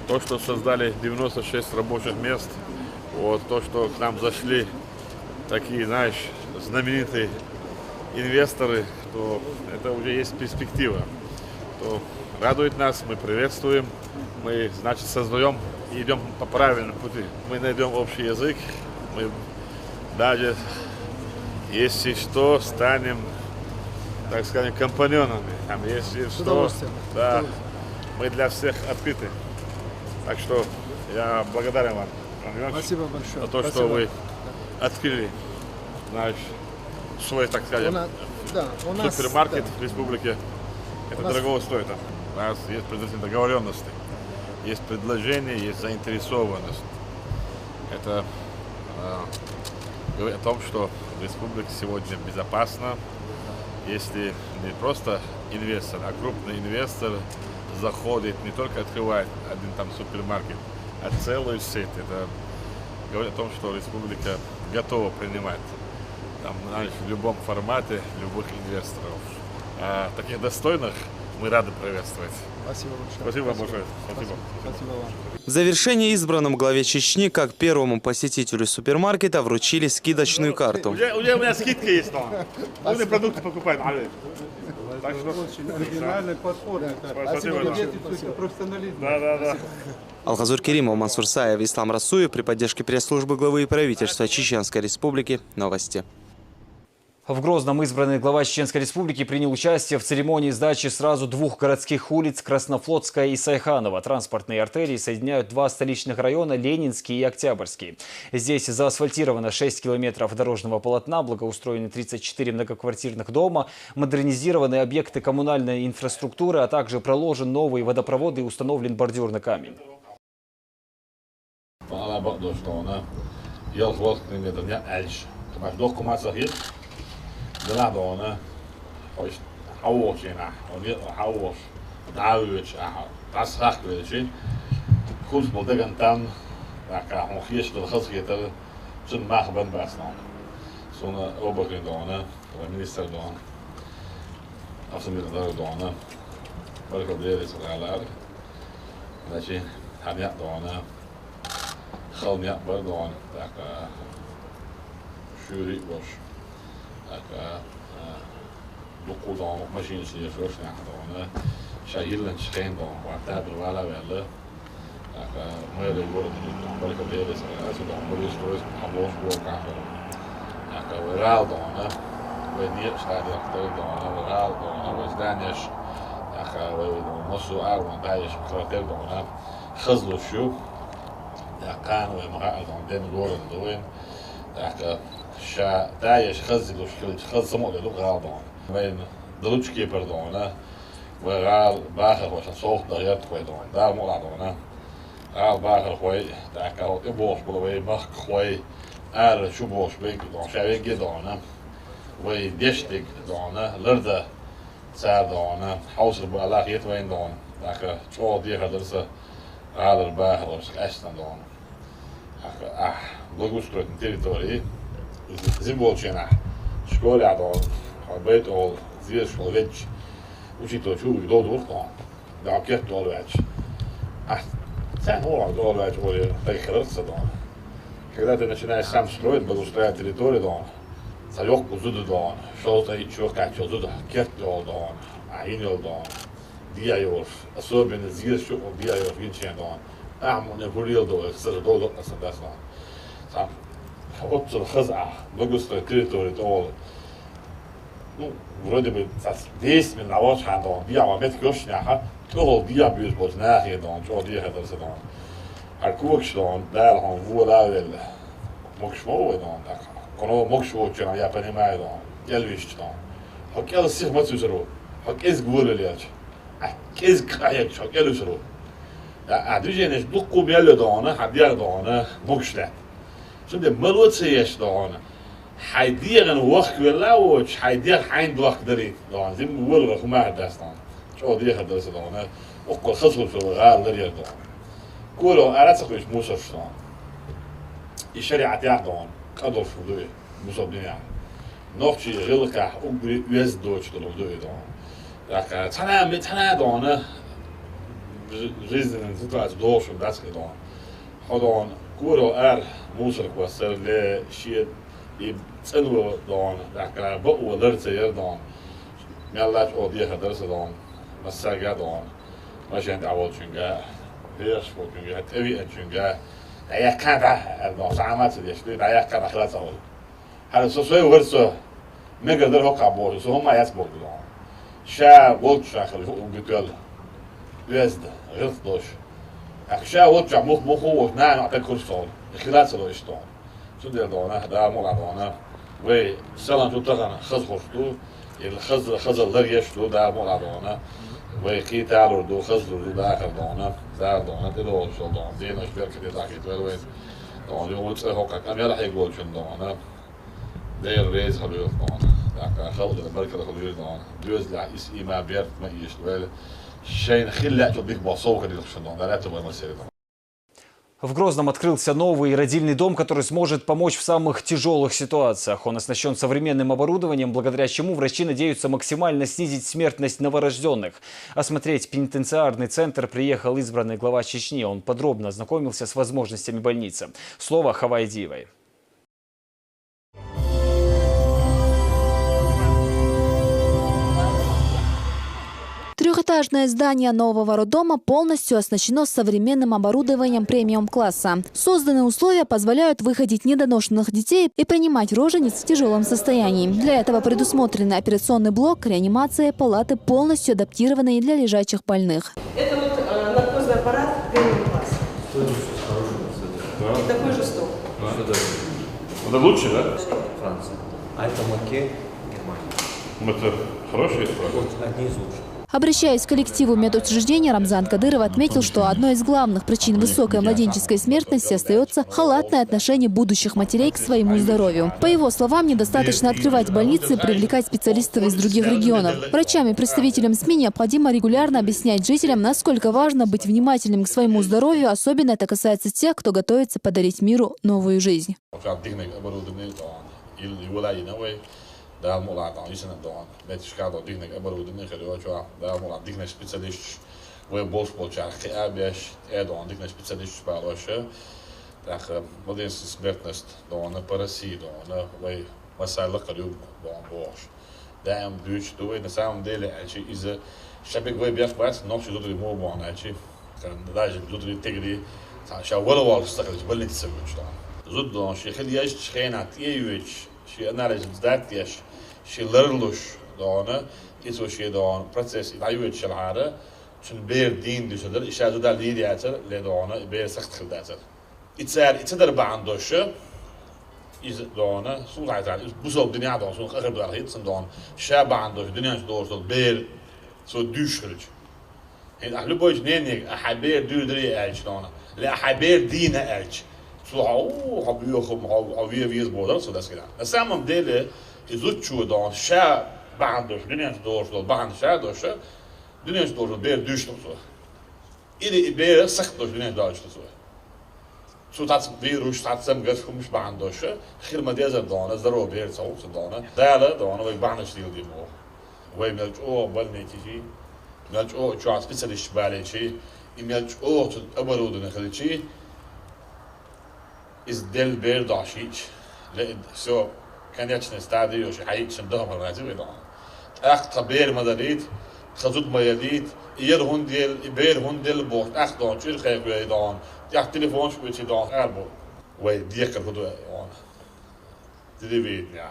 То, что создали 96 рабочих мест, вот, то, что к нам зашли такие, знаешь, знаменитые инвесторы, то это уже есть перспектива. То радует нас, мы приветствуем, мы, значит, создаем и идем по правильному пути. Мы найдем общий язык, мы даже, если что, станем, так сказать, компаньонами. Там, если что, да, мы для всех открыты. Так что я благодарен вам, спасибо большое, за то, что вы открыли наш свой, так сказать, супермаркет в республике. Это дорого стоит. У нас есть предварительные договоренности, есть предложение, есть заинтересованность. Это говорит о том, что республика сегодня безопасна. Если не просто инвестор, а крупный инвестор заходит, не только открывает один там супермаркет, а целую сеть. Это говорит о том, что республика готова принимать там, в любом формате любых инвесторов. А таких достойных мы рады приветствовать. Спасибо большое. Спасибо вам большое. Спасибо. Спасибо вам. В завершении избранному главе Чечни, как первому посетителю супермаркета, вручили скидочную карту. Уже у меня скидка есть там. Мы продукты покупаем. Так что очень оригинальный подход. Спасибо. Профессионализм. Да. Алхазур Керимов, Мансур Саев, Ислам Расуев при поддержке пресс-службы главы и правительства Чеченской Республики. Новости. В Грозном избранный глава Чеченской Республики принял участие в церемонии сдачи сразу двух городских улиц – Краснофлотская и Сайханова. Транспортные артерии соединяют два столичных района – Ленинский и Октябрьский. Здесь заасфальтировано 6 километров дорожного полотна, благоустроены 34 многоквартирных дома, модернизированы объекты коммунальной инфраструктуры, а также проложен новый водопровод и установлен бордюрный камень. Deladoona olisi hauosina, on hauos, täytyy taas sähköisiä. Kunstmul tegen dan, daar on gisteren gezeten, zo'n maagben best aan. Zo'n obergrind minister dan, of ze moeten daar dan, maar ik op de is relaar. Dat je had niet dan, gauw niet bij dan, dat jury was. Dokkudan machineslier først nærmere. Shahillen skæn då, var der blev alla väl. Må jag det går det bara kan det så alltså då må det stå på vår spår kanske. Jag var då, var ni stad efter då, var då, var Danish. Jag var då måste arvan Danish kvarter då. خزلو شو. Jag kan och jag har den gården då. Jag شا دايش خزلو خز سمو له غاضون وين دلوچكي بردونا وغال باخر وش صوت دغيت كويدون دار مو غاضونا غال باخر خوي داك او ابوش بلوي مخ خوي ار شو بوش بيك دون شاوي جدونا وي ديشتك دونا لرده صار دونا حوصل بالاخيت وين دون داك شو دي هدرس غال باخر وش اشتن دون благоустроен территории. Зимболчина, школе адон, бейт ол, здесь школ веч, учитель чув до двухтон, да кет до веч. А цен ол до веч oli так хорошо дон. Когда ты начинаешь сам строить, благоустраивать территорию дон, Sayok uzudu don, şoltay çok kaç uzudu, kert yol don, ayin yol don, diyor, особенно здесь что diyor, vinçen don, ne buraya doğru, kısır doğru aslında son. Sam, otur kızah, bugüstü teritori doğru. Вроде бы здесь мы на вот хандон, я вам это гошняха, то я бьюсь вот нахе дон, что я это дон. А кукш дон, да, он вуравел, мокшмо дон, так. Коно мокшмо чё, я понимаю дон, я вижу дон. Хок я сих матюзеру, хок из гурлелеч, а из каяк чё, я люсеру. А движение дукку бело дон, хадьяр дон, мокшлет. Şimdi melotseyeş dağına. Haydiyeğin vakit verlavuç, haydiyeğ hayn vakit derit dağına. Zim vurga kumar destan. Çoğu diye kadar dağına. Okkol xısıl şolu gâldır yer dağına. Kolo aratsakmış musaf dağına. İşariat yağ dağına. Kadol şurdu musaf dünya. Nokçi yılka ugri üyez doğuçtur oldu dağına. Tana dağına. Rizinin zıtlatı doğuşun deski dağına. Hodon kuro musaf kvasır le şiit يتصلوا دون لكن بقوا درس يردون ميلاش أوديه درس دون مساجد دون ماشي عند عوض شنجا ليش فوق شنجا تبي شنجا أيه كذا دون سامات ليش ليه أيه كذا خلاص أول هذا سوسوي ورسو ما قدر هو كابور سو هم يسبق دون شا وقت شاخل هو بيقول يزد غلط دوش أكشا وقت مخ هو نعم أعطيك كل صول خلاص لو يشتون شو ده دونه ده مولا دونه وسلام شو تغنى خز خشتو الخز اللي يشتو ده مولا دونه وكي تعالوا دو خز دو ده آخر دونه ده دونه تلو شو دونه دين أشبه كده تاكيد وين دونه يوم تصير كم يلا حيقول شو دونه ده الرئيس خليه دونه ده خلق الملك خليه دونه جوز لا إما بيرت ما يشتغل شيء خلة تبيك بصوك اللي شو دونه لا تبغى مسيرة. В Грозном открылся новый родильный дом, который сможет помочь в самых тяжелых ситуациях. Он оснащен современным оборудованием, благодаря чему врачи надеются максимально снизить смертность новорожденных. Осмотреть пенитенциарный центр приехал избранный глава Чечни. Он подробно ознакомился с возможностями больницы. Слово Хавайдиевой. Трехэтажное здание нового роддома полностью оснащено современным оборудованием премиум-класса. Созданные условия позволяют выходить недоношенных детей и принимать рожениц в тяжелом состоянии. Для этого предусмотрены операционный блок, реанимация, палаты, полностью адаптированные для лежачих больных. Это вот наркозный аппарат премиум-класса. И такой же стол. Это лучше, да? Франция. А это Маке, Германия. Это хорошие? Одни из лучших. Обращаясь к коллективу медучреждения, Рамзан Кадыров отметил, что одной из главных причин высокой младенческой смертности остается халатное отношение будущих матерей к своему здоровью. По его словам, недостаточно открывать больницы и привлекать специалистов из других регионов. Врачам и представителям СМИ необходимо регулярно объяснять жителям, насколько важно быть внимательным к своему здоровью, особенно это касается тех, кто готовится подарить миру новую жизнь. Daar moet laten aan is en dan met schade op dingen en beroerde niet gedaan zo daar moet aan dingen specialist we bolsport ja geabes dan dingen specialist spelers daar modern smertnest dan een parasit dan we masala kadub dan boos daar buurt doen in de samen delen als je is شبك we بيخ بس نوش دوتري مو بون هادشي كان داج دوتري تجري شا ولا ولا استقل بل تسوي زود دون شي خلي يش خينات يويش شي اناليز ذات يش شي لرلوش دونه كيسو شي دون بروسيس ايويش العاده شن بير دين دشدر اشاده دال دياتر لدونه بير سخت خداتر اتسار باندوش is دونه سو عايز بوزو دنيا دون سو اخر دار هيت دون شاب باندوش دنيا دور بير سو دوشرج en alle boys nee حبير دودري اج دونه لا حبير دين اج سو هو هو wie is border so das gedaan. Samen delen is het zo dan scha baanders dinen door zo baan scha door scha dinen door beer dus zo. Ieder beer zegt door dinen door zo. Zo dat weer hoe staat zijn gas kom is baanders scha. Hier maar deze dan is er ook beer zo dan. Dalen dan we baanders die die mo. We met wel netjes. Met zo specialist baletje. Met het abroden geletje. is del beer dashich so конечной стадии уже хаичен дома разивы дон. Ах табер мадалит, хазут маялит, иер хундел, ибер хундел бот, ах дон чир хайгуй дон. Ях телефон шпучи дон арбо. Вей декер худу он. Телевидение,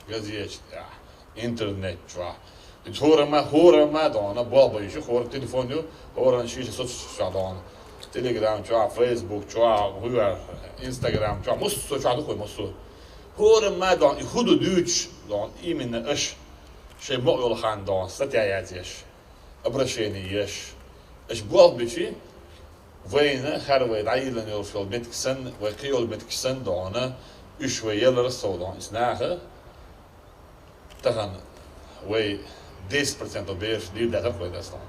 газет, интернет, чва. Хора ма дон, баба еще хора телефоню, хора шиш соцсеть дон. Telegram, чва, Facebook, чва, хуя, Instagram, чва, муссу, чва, духой муссу. Хора ма дон, и худу дюч дон, именно эш, шей мо'юл хан дон, статья еш, обращение еш. Эш баба бичи, вейна, харвей, дайлен юлфил, метксен, вейкиол метксен дона, ушвей елер содон, иснаха, тахан, вей 10% обеш, див датар кой дастон.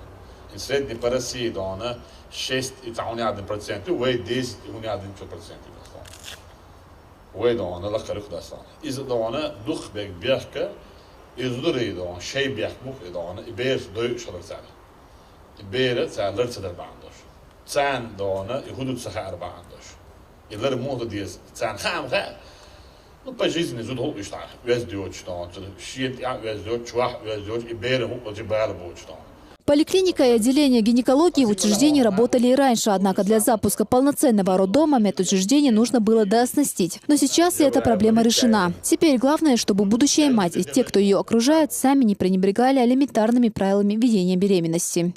In srednji pa России дона 6,1%, вей 10,1%. Вей дона лака рух дастон. Из дона дух бек бяхка, из дури дона шей бях бух дона, и бер дой шалар цар. И бер цар лер цадar baandosh. Цан дона и худут сахар baandosh. И лер муха диез цан хам ха. Ну по жизни зуд хол иштах. Вез дёч дона, шиет я вез дёч, чуах вез дёч, и бер хол джибар боч дона. Поликлиника и отделение гинекологии в учреждении работали и раньше, однако для запуска полноценного роддома медучреждение нужно было дооснастить. Но сейчас и эта проблема решена. Теперь главное, чтобы будущая мать и те, кто ее окружают, сами не пренебрегали элементарными правилами ведения беременности.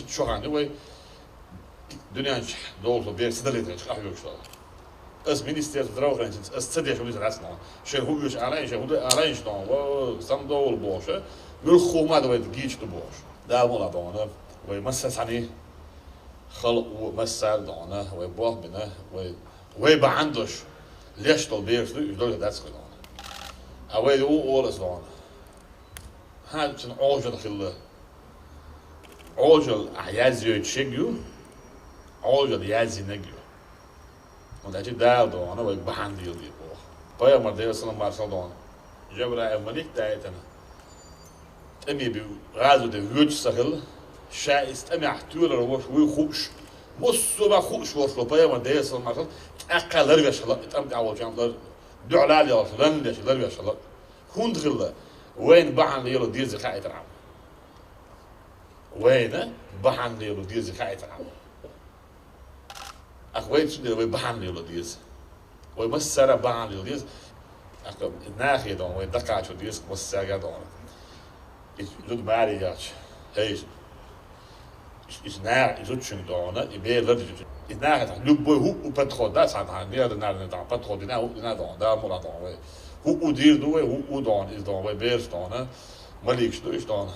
ويمسس خلق ومسال دونه ويبوه بنا ويبقى عندوش ليش طلبيرش دول داتس دونه اوي دو اولس دونه هاد شن اوجل خله اوجل احيازيو تشيجو اوجل يازي نجو وده دال دونه ويبقى عندي يلي بوه بايا مرديو سلام مارسل دونه جبرا الملك دايتنا امي بي غازو دي هوج سخل شايست أمي أحتول الروش ويخوش مصو بخوش وصلوا بيا من ديس المرسل أقل لرجع شلا أمي أول جام لر دعلا لي أصلا لندش لرجع شلا كون دخله وين بعن ليلو دير زكاة العام وين بعن ليلو دير زكاة العام أخوين شو وين بعن ليلو ديز وين مسرة بعن ليلو ديز أخو ناخي دون وين دقة شو ديز مسرة دون يجود ماري ياش هيش is naar is uitzien doen, ik ben dat is naar het lukt hoe patroon dat staat aan meer dan naar het patroon die nou daar moet dat doen. Hoe dier doen hoe dan is dan wij beer staan, maar liefst dus dan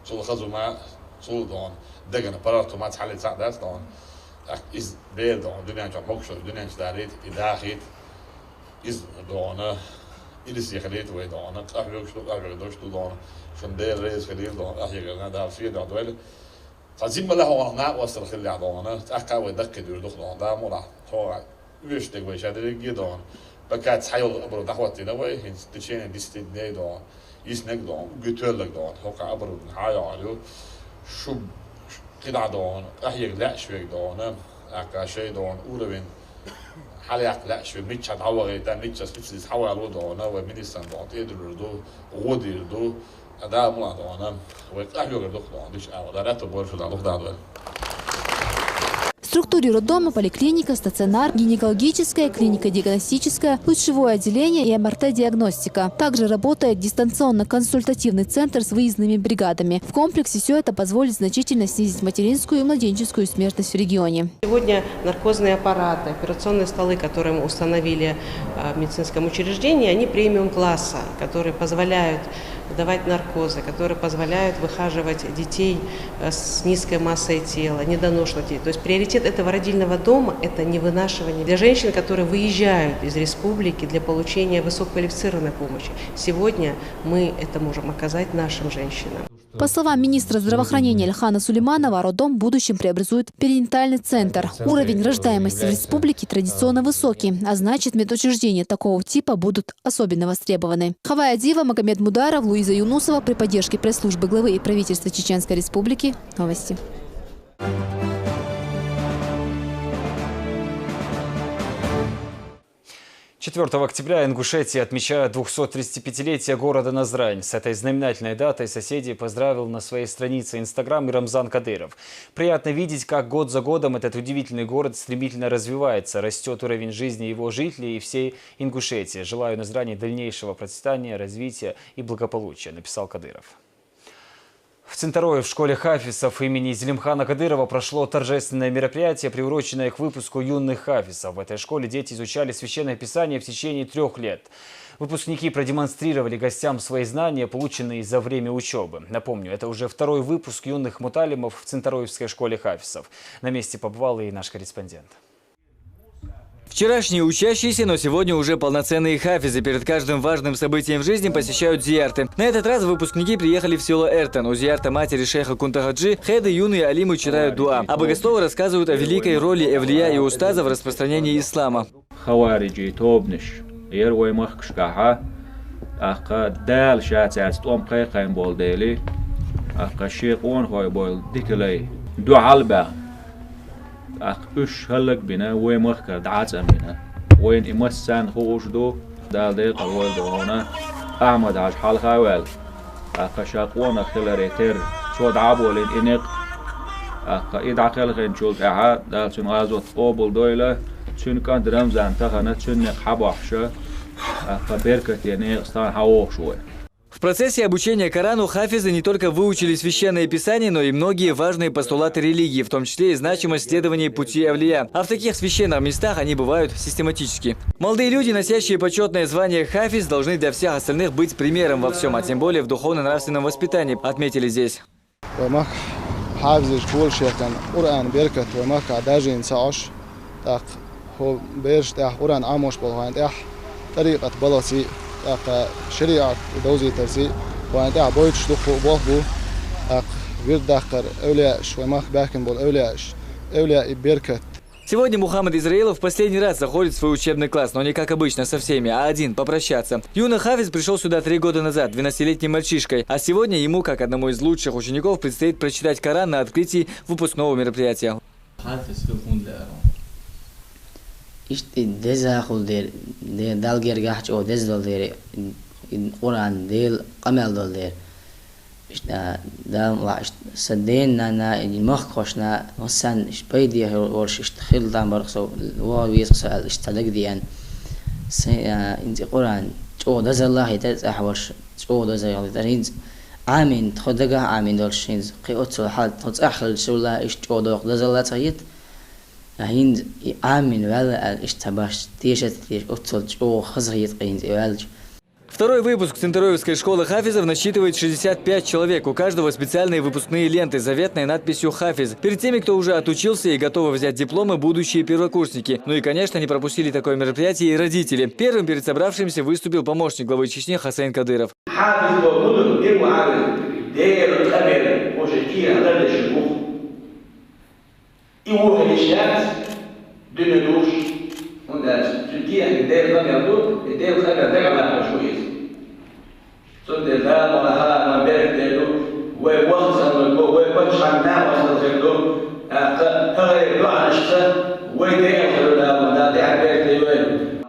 zo gaan ze maar zo dan dingen apparaat maar het haalt zaak dat dan is beer dan doen je het ook zo doen je daar het daar het is dan is je geleerd wij dan het afwerk dus dan van de reis geleerd dan je daar vier dan wel فزين ما له وانا وصل خلي عضونا تأكل ويدك دور دخل ده مرة هو ويش تقوي شادر جدون بكات حيول أبرو دخوتي نوي هن تشين ديستيد نيدون يسنك دون قتلك دون هو كأبرو نحايا عليه شو كده دون أحيق لا شوي دون أكا شيء دون أولوين حاليا لا شوي ميتش هتعوض ده ميتش سبيس حاول على دون ومنيسان دون تقدر دو غودي دو ده ملا دون وأحيق دخل ديش أو ده لا تبور شو ده دخل В структуре роддома поликлиника, стационар, гинекологическая, клинико-диагностическая, лучевое отделение и МРТ-диагностика. Также работает дистанционно-консультативный центр с выездными бригадами. В комплексе все это позволит значительно снизить материнскую и младенческую смертность в регионе. Сегодня наркозные аппараты, операционные столы, которые мы установили в медицинском учреждении, они премиум-класса, которые позволяют давать наркозы, которые позволяют выхаживать детей с низкой массой тела, недоношенных детей. То есть приоритет этого родильного дома – это не вынашивание. Для женщин, которые выезжают из республики для получения высококвалифицированной помощи, сегодня мы это можем оказать нашим женщинам. По словам министра здравоохранения Ильхана Сулейманова, роддом в будущем преобразует перинатальный центр. Уровень рождаемости в республике традиционно высокий, а значит, медучреждения такого типа будут особенно востребованы. Хавая Дива, Магомед Мударов, Луиза Юнусова при поддержке пресс-службы главы и правительства Чеченской Республики. Новости. 4 октября Ингушетия отмечает 235-летие города Назрань. С этой знаменательной датой соседей поздравил на своей странице Инстаграм и Рамзан Кадыров. Приятно видеть, как год за годом этот удивительный город стремительно развивается, растет уровень жизни его жителей и всей Ингушетии. Желаю Назрани дальнейшего процветания, развития и благополучия, написал Кадыров. В Цинтарое в школе хафизов имени Зелимхана Кадырова прошло торжественное мероприятие, приуроченное к выпуску юных хафизов. В этой школе дети изучали священное писание в течение 3 лет. Выпускники продемонстрировали гостям свои знания, полученные за время учебы. Напомню, это уже 2-й выпуск юных муталимов в Цинтароевской школе хафизов. На месте побывал и наш корреспондент. Вчерашние учащиеся, но сегодня уже полноценные хафизы перед каждым важным событием в жизни посещают зиярты. На этот раз выпускники приехали в село Эртан. У зиярта матери шейха Кунтагаджи хеды юные алимы читают дуа. А богословы рассказывают о великой роли эвлия и устаза в распространении ислама. أخ هلك بنا وين مخكر دعات أمينا وين إمسان خوش دو دال ديق الوالد هنا أحمد عاش حال خوال أخ شاقونا خلاريتر شو دعابو لين إنق أخ إدع خلقين شولك أحد دال سن غازوت قوبل دويلة سن كان درمزان تخنت سن حبوحشة أخ بركت يعني استان حووح شوي. В процессе обучения Корану хафизы не только выучили священное писание, но и многие важные постулаты религии, в том числе и значимость следования пути эвлия. А в таких священных местах они бывают систематически. Молодые люди, носящие почетное звание хафиз, должны для всех остальных быть примером во всем, а тем более в духовно-нравственном воспитании, отметили здесь. شريعة دوزي ترسي وأنا بويت شلوخو بوخبو ورد داخر أولياء وماخ باكن بول أولياء بيركت. Сегодня Мухаммад Израилов в последний раз заходит в свой учебный класс, но не как обычно со всеми, а один, попрощаться. Юный хафиз пришел сюда 3 года назад, 12-летним мальчишкой, а сегодня ему, как одному из лучших учеников, предстоит прочитать Коран на открытии выпускного мероприятия. دز هاخل دير دال جرجح أو دز دال دير القرآن ديل قمل دال دير دام وعش سدين نا المخ خوشنا وسان بيدي ورش اشتخيل دام برقصو ويسقس اشتلق ديان إنت قرآن أو دز الله يدز أحورش أو دز الله ترينز آمين خدقة آمين دالشينز قيوتو حال تحط أحل شولا إشت أو دوق دز الله تغيت هند آمين ولا اشتباش تيشت تيش أتصل أو خزريت قينز إيوالج. Второй выпуск Цинтароевской школы хафизов насчитывает 65 человек. У каждого специальные выпускные ленты с заветной надписью «Хафиз». Перед теми, кто уже отучился и готовы взять дипломы, будущие первокурсники. Ну и, конечно, не пропустили такое мероприятие и родители. Первым перед собравшимся выступил помощник главы Чечни Хасейн Кадыров.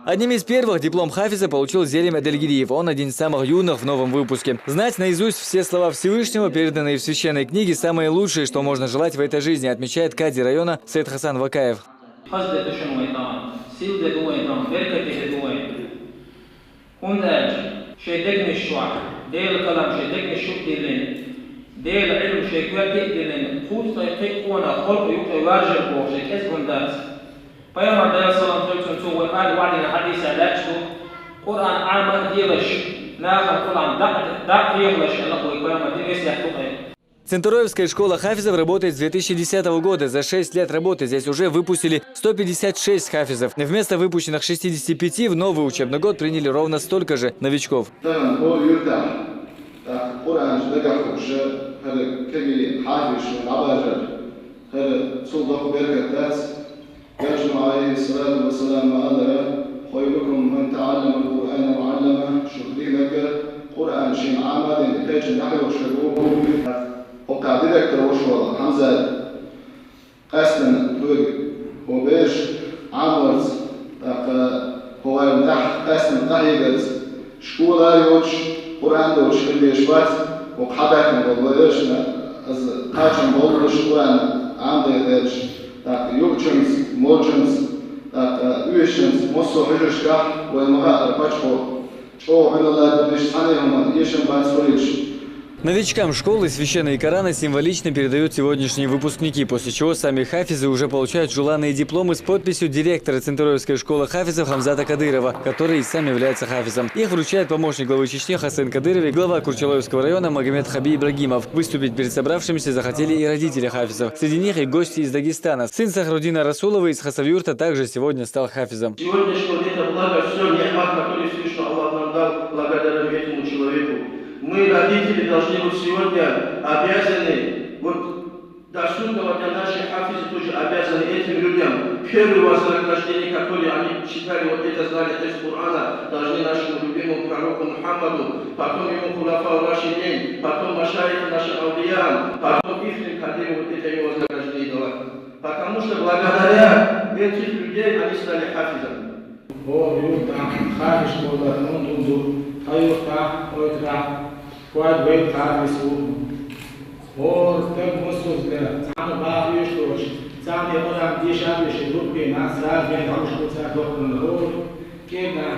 Одним из первых диплом хафиза получил Зелим Адельгириев. Он один из самых юных в новом выпуске. Знать наизусть все слова Всевышнего, переданные в священной книге, самое лучшее, что можно желать в этой жизни, отмечает кади района Саид Хасан Вакаев. Цинтароевская школа хафизов работает с 2010 года. За 6 лет работы здесь уже выпустили 156 хафизов. Вместо выпущенных 65 в новый учебный год приняли ровно столько же новичков. وقع ديريكتور وشوال حمزة قاسم وبيش عمرز هو يمدح قاعدة شكولا يوش قرآن دوش كليش وات وقحبك نقولشنا از قاچم بولش قرآن عام ديش تاك يوبچنس موچنس تاك يوشنس موسو هجشكا ومها بачко что было лишь санем ешем басурич. Новичкам школы священные Корана символично передают сегодняшние выпускники, после чего сами хафизы уже получают желанные дипломы с подписью директора Центроевской школы хафизов Хамзата Кадырова, который и сам является хафизом. Их вручает помощник главы Чечни Хасен Кадыров и глава Курчалоевского района Магомед Хаби Ибрагимов. Выступить перед собравшимися захотели и родители хафизов. Среди них и гости из Дагестана. Сын Сахрудина Расулова из Хасавюрта также сегодня стал хафизом. Сегодняшнее это благо, все не'мат, который Всевышний Аллах нам дал, благодаря этому человеку. Мы, родители, должны быть сегодня обязаны, вот до судного дня наши хафизы тоже обязаны этим людям. Первое вознаграждение, которое они читали, вот это знание из Корана, должны нашему любимому пророку Мухаммаду, потом ему Хуляфа Рашидин, потом Машайху нашим аудиям, потом их Кадыру вот это его вознаграждение давать. Потому что благодаря этих людей они стали хафизами. Quad way carvis or tag muscles there. Some bar usually. Some the other dishes should be not sad and house to on the road. Kena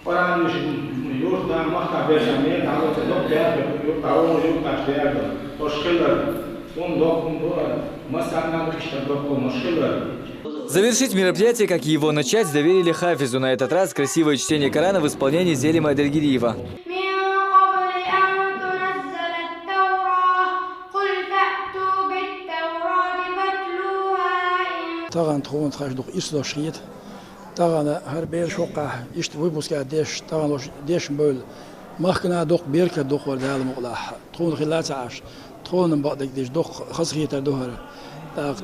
Oran use the Maka Besame, how to look there, you touch there, or Schiller. One dog must not be Schiller. Завершить мероприятие, как и его начать, доверили хафизу. На этот раз красивое чтение Корана в исполнении Зелима Адельгириева. طبعا تكون تخرج إسلام شريط طبعا هربير شوقة يشتوي بوسكا ديش طبعا ديش بول مخنا دوق بيرك دوق وردال مقلاح تكون خلال عاش تكون بعدك ديش دوق خصية الدهر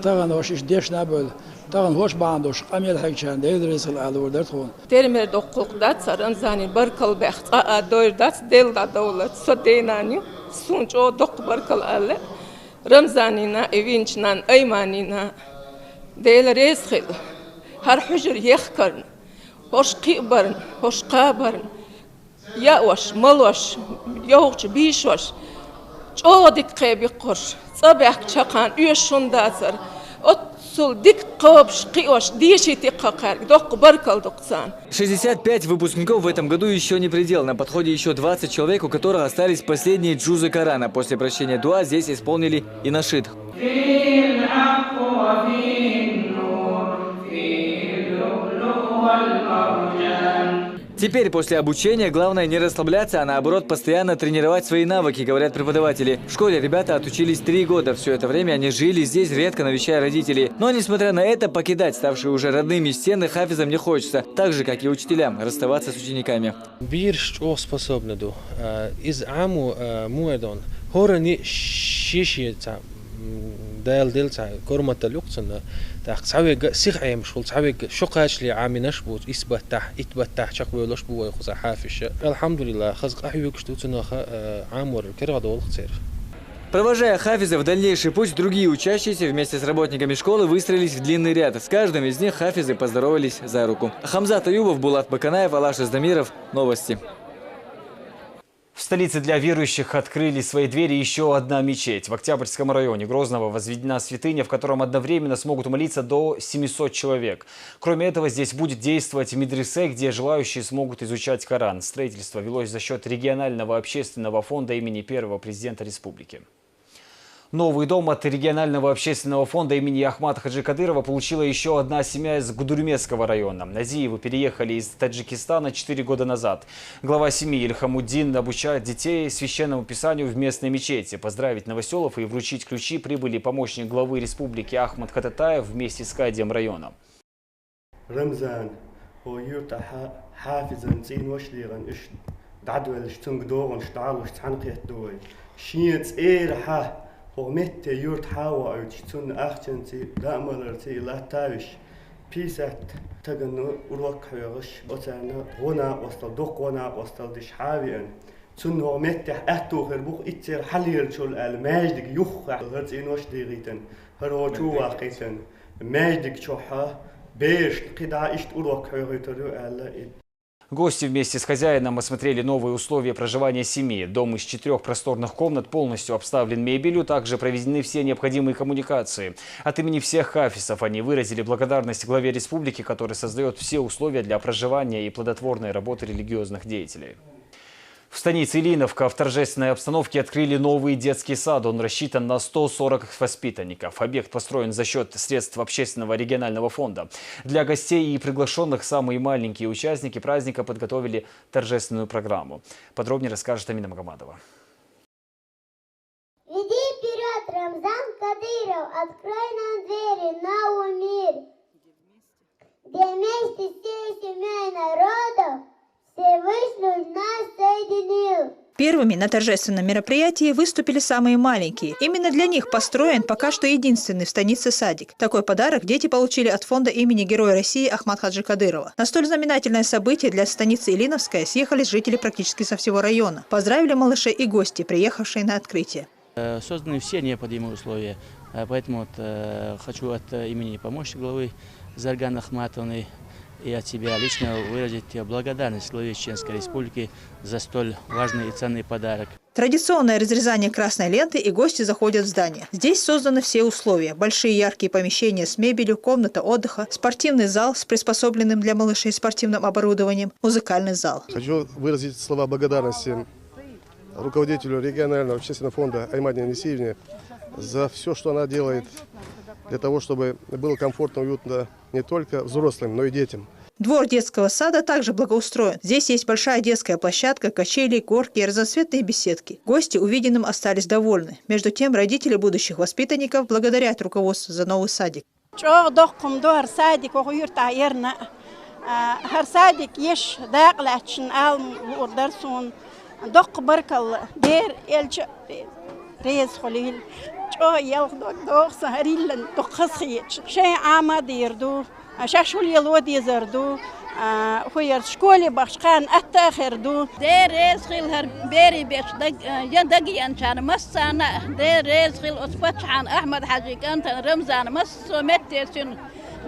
طبعا وش ديش نابل طبعا هوش باندوش قميل حكشان ديدرس على ورد تكون ترمر دوق دات رمزاني بركل بخت دور دات دل دا دولت صديناني سونجو دوق بركل على رمزانينا إيفينشنان أيمانينا ديل ريسخل هر حجر يخكرن هوش قيبرن هوش قابرن ياوش ملوش يوغش بيشوش جو ديك قيبي قرش صباح شقان يوشون دازر отсул дик قوبش قيوش ديشي تقاقر دوق بركل دوقсан. 65 выпускников в этом году еще не предел. На подходе еще 20 человек, у которых остались последние джузы Корана. После прочтения дуа здесь исполнили и нашид. Теперь, после обучения, главное не расслабляться, а наоборот постоянно тренировать свои навыки, говорят преподаватели. В школе ребята отучились 3 года. Все это время они жили здесь, редко навещая родителей. Но, несмотря на это, покидать ставшие уже родными стены хафизам не хочется. Так же, как и учителям, расставаться с учениками. Бирш способны до. Из аму муэдон. Хорани шишица. دلتا كرمة اللقطة تاخ سوي سيخ أيام شغل سوي شقاش لي عامناش بوت إثبتح شقوي ولاش بوي خزع حافش الحمد لله خزق أحيوك شتوتنا عامور كرة دول خسر. Провожая хафиза в дальнейший путь, другие учащиеся вместе с работниками школы выстроились в длинный ряд. С каждым из них хафизы поздоровались за руку. Хамзат Аюбов, Булат Баканаев, Алаш Издамиров. Новости. В столице для верующих открыли свои двери еще одна мечеть. В Октябрьском районе Грозного возведена святыня, в котором одновременно смогут молиться до 700 человек. Кроме этого, здесь будет действовать медресе, где желающие смогут изучать Коран. Строительство велось за счет регионального общественного фонда имени первого президента республики. Новый дом от регионального общественного фонда имени Ахмата Хаджи Кадырова получила еще одна семья из Гудурмесского района. Назиевы переехали из Таджикистана 4 года назад. Глава семьи Ильхамуддин обучает детей священному писанию в местной мечети. Поздравить новоселов и вручить ключи прибыли помощник главы республики Ахмад Хататаев вместе с кадием района. ومت يورت حاوى أو تشتون أختنتي دامرتي لا تاوش بيسات تجن وروك حيرش أتانا غنا وصل دق غنا وصل دش حاويان تون هو مت أتو خربوق إتر حليل شول الماجدك يخ غرت إنوش ديريتن هرو شو واقيتن ماجدك شوحة بيش قدع إشت وروك حيرترو على Гости вместе с хозяином осмотрели новые условия проживания семьи. Дом из 4 просторных комнат полностью обставлен мебелью, также проведены все необходимые коммуникации. От имени всех хафизов они выразили благодарность главе республики, который создает все условия для проживания и плодотворной работы религиозных деятелей. В станице Ильиновка в торжественной обстановке открыли новый детский сад. Он рассчитан на 140 воспитанников. Объект построен за счет средств общественного регионального фонда. Для гостей и приглашенных самые маленькие участники праздника подготовили торжественную программу. Подробнее расскажет Амина Магомадова. Иди вперед, Рамзан Кадыров, открой нам двери, новый мир, где вместе всей семьей народов Всевышний нас соединил. Первыми на торжественном мероприятии выступили самые маленькие. Именно для них построен пока что единственный в станице садик. Такой подарок дети получили от фонда имени Героя России Ахмада Хаджи Кадырова. На столь знаменательное событие для станицы Ильиновская съехались жители практически со всего района. Поздравили малышей и гости, приехавшие на открытие. Созданы все необходимые условия. Поэтому хочу от имени помощника главы Зарган Ахматовны и от себя лично выразить благодарность главе Чеченской Республики за столь важный и ценный подарок. Традиционное разрезание красной ленты, и гости заходят в здание. Здесь созданы все условия. Большие яркие помещения с мебелью, комната отдыха, спортивный зал с приспособленным для малышей спортивным оборудованием, музыкальный зал. Хочу выразить слова благодарности руководителю регионального общественного фонда Аймаде Анисиевне за все, что она делает для того, чтобы было комфортно, уютно не только взрослым, но и детям. Двор детского сада также благоустроен. Здесь есть большая детская площадка, качели, горки и разноцветные беседки. Гости увиденным остались довольны. Между тем, родители будущих воспитанников благодарят руководство за новый садик. شاشول يلودي زردو خوير شكولي بخشان أتاخردو دير خيل هر بيري بيش يندقي أنشان مسانا دير خيل أصبحان أحمد حاجي كانت رمزان مسو متسن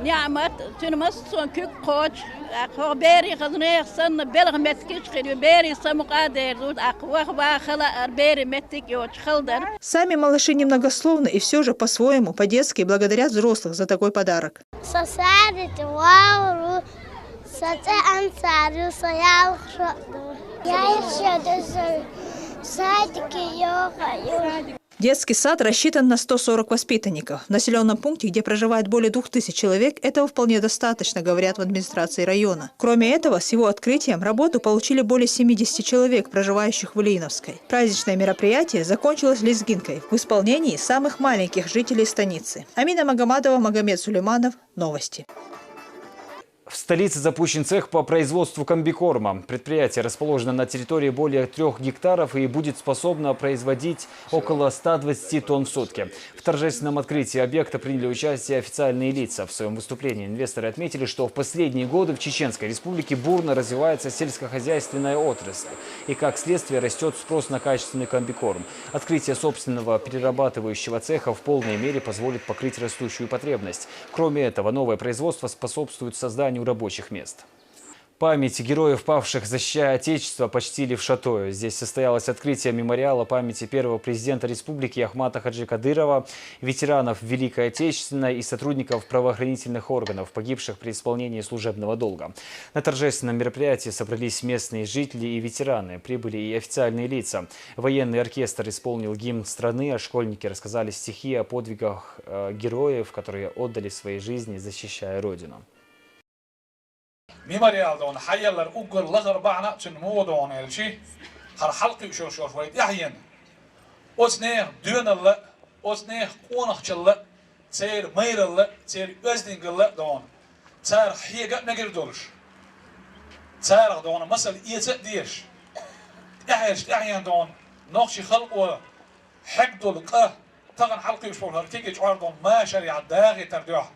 نعمت سن مسو كيك قوش أخو بيري خزنيخ سن بلغ متكيش خيل بيري سمقادير دود أخوخ باخلا بيري متك يوش خلدر. Сами малыши немногословны и все же по-своему, по-детски благодарят взрослых за такой подарок. Детский сад рассчитан на 140 воспитанников. В населенном пункте, где проживает более 2000 человек, этого вполне достаточно, говорят в администрации района. Кроме этого, с его открытием работу получили более 70 человек, проживающих в Ильиновской. Праздничное мероприятие закончилось лезгинкой в исполнении самых маленьких жителей станицы. Амина Магомадова, Магомед Сулейманов. Новости. В столице запущен цех по производству комбикорма. Предприятие расположено на территории более 3 гектаров и будет способно производить около 120 тонн в сутки. В торжественном открытии объекта приняли участие официальные лица. В своем выступлении инвесторы отметили, что в последние годы в Чеченской Республике бурно развивается сельскохозяйственная отрасль. И как следствие растет спрос на качественный комбикорм. Открытие собственного перерабатывающего цеха в полной мере позволит покрыть растущую потребность. Кроме этого, новое производство способствует созданию рабочих мест. Память героев, павших, защищая Отечество, почтили в Шатое. Здесь состоялось открытие мемориала памяти первого президента республики Ахмада Хаджи Кадырова, ветеранов Великой Отечественной и сотрудников правоохранительных органов, погибших при исполнении служебного долга. На торжественном мероприятии собрались местные жители и ветераны. Прибыли и официальные лица. Военный оркестр исполнил гимн страны, а школьники рассказали стихи о подвигах героев, которые отдали свои жизни, защищая Родину. ميماريال حيالر أقول لغر بعنا تنمو دون الشيء هر حلقي وشو شويت يحين أصنع دون الله أصنع قونخ الله تير مير الله تير وزن الله دون تير حيجة نقدر دولش تير دون مثل يتديش يحين دون نقش خلق وحق دولك تغن حلقي وشو هرتيجي جوار دون ما شريعة داغي تردوح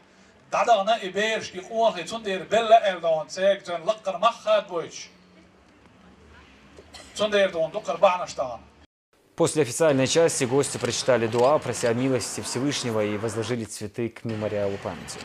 دعنا إبيرش يقول هي تندير بلا إردون سيك تن لقر مخاد بويش تندير دون دقر بعنشتان. После официальной части гости прочитали дуа, прося милости Всевышнего и возложили цветы к мемориалу памяти.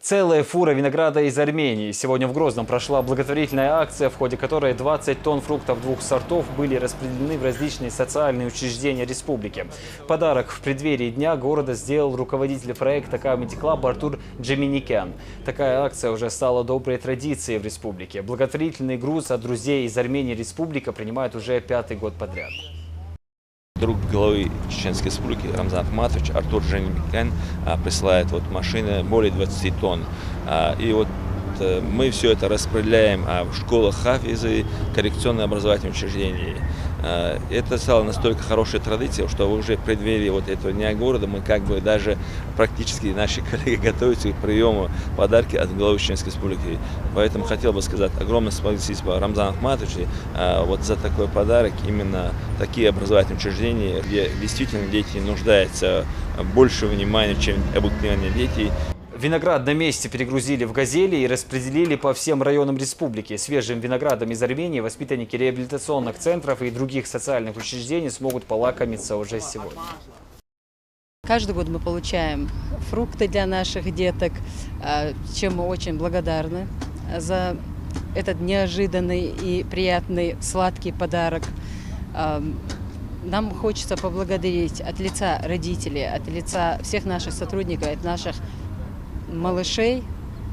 Целая фура винограда из Армении. Сегодня в Грозном прошла благотворительная акция, в ходе которой 20 тонн фруктов двух сортов были распределены в различные социальные учреждения республики. Подарок в преддверии Дня города сделал руководитель проекта Comedy Club Артур Джеминикян. Такая акция уже стала доброй традицией в республике. Благотворительный груз от друзей из Армении республика принимает уже 5-й год подряд. Друг главы Чеченской республики Рамзан Ахматович Артур Джеминикян присылает машины более 20 тонн. И мы все это распределяем в школах хафизы, коррекционные образовательные учреждения. Это стало настолько хорошей традицией, что уже в преддверии этого Дня города мы даже практически наши коллеги готовятся к приему подарки от главы Чеченской республики. Поэтому хотел бы сказать огромное спасибо Рамзану Ахматовичу за такой подарок. Именно такие образовательные учреждения, где действительно дети нуждаются больше внимания, чем обыкновенные дети. Виноград на месте перегрузили в «Газели» и распределили по всем районам республики. Свежим виноградом из Армении воспитанники реабилитационных центров и других социальных учреждений смогут полакомиться уже сегодня. Каждый год мы получаем фрукты для наших деток, чем мы очень благодарны за этот неожиданный и приятный сладкий подарок. Нам хочется поблагодарить от лица родителей, от лица всех наших сотрудников, от наших малышей,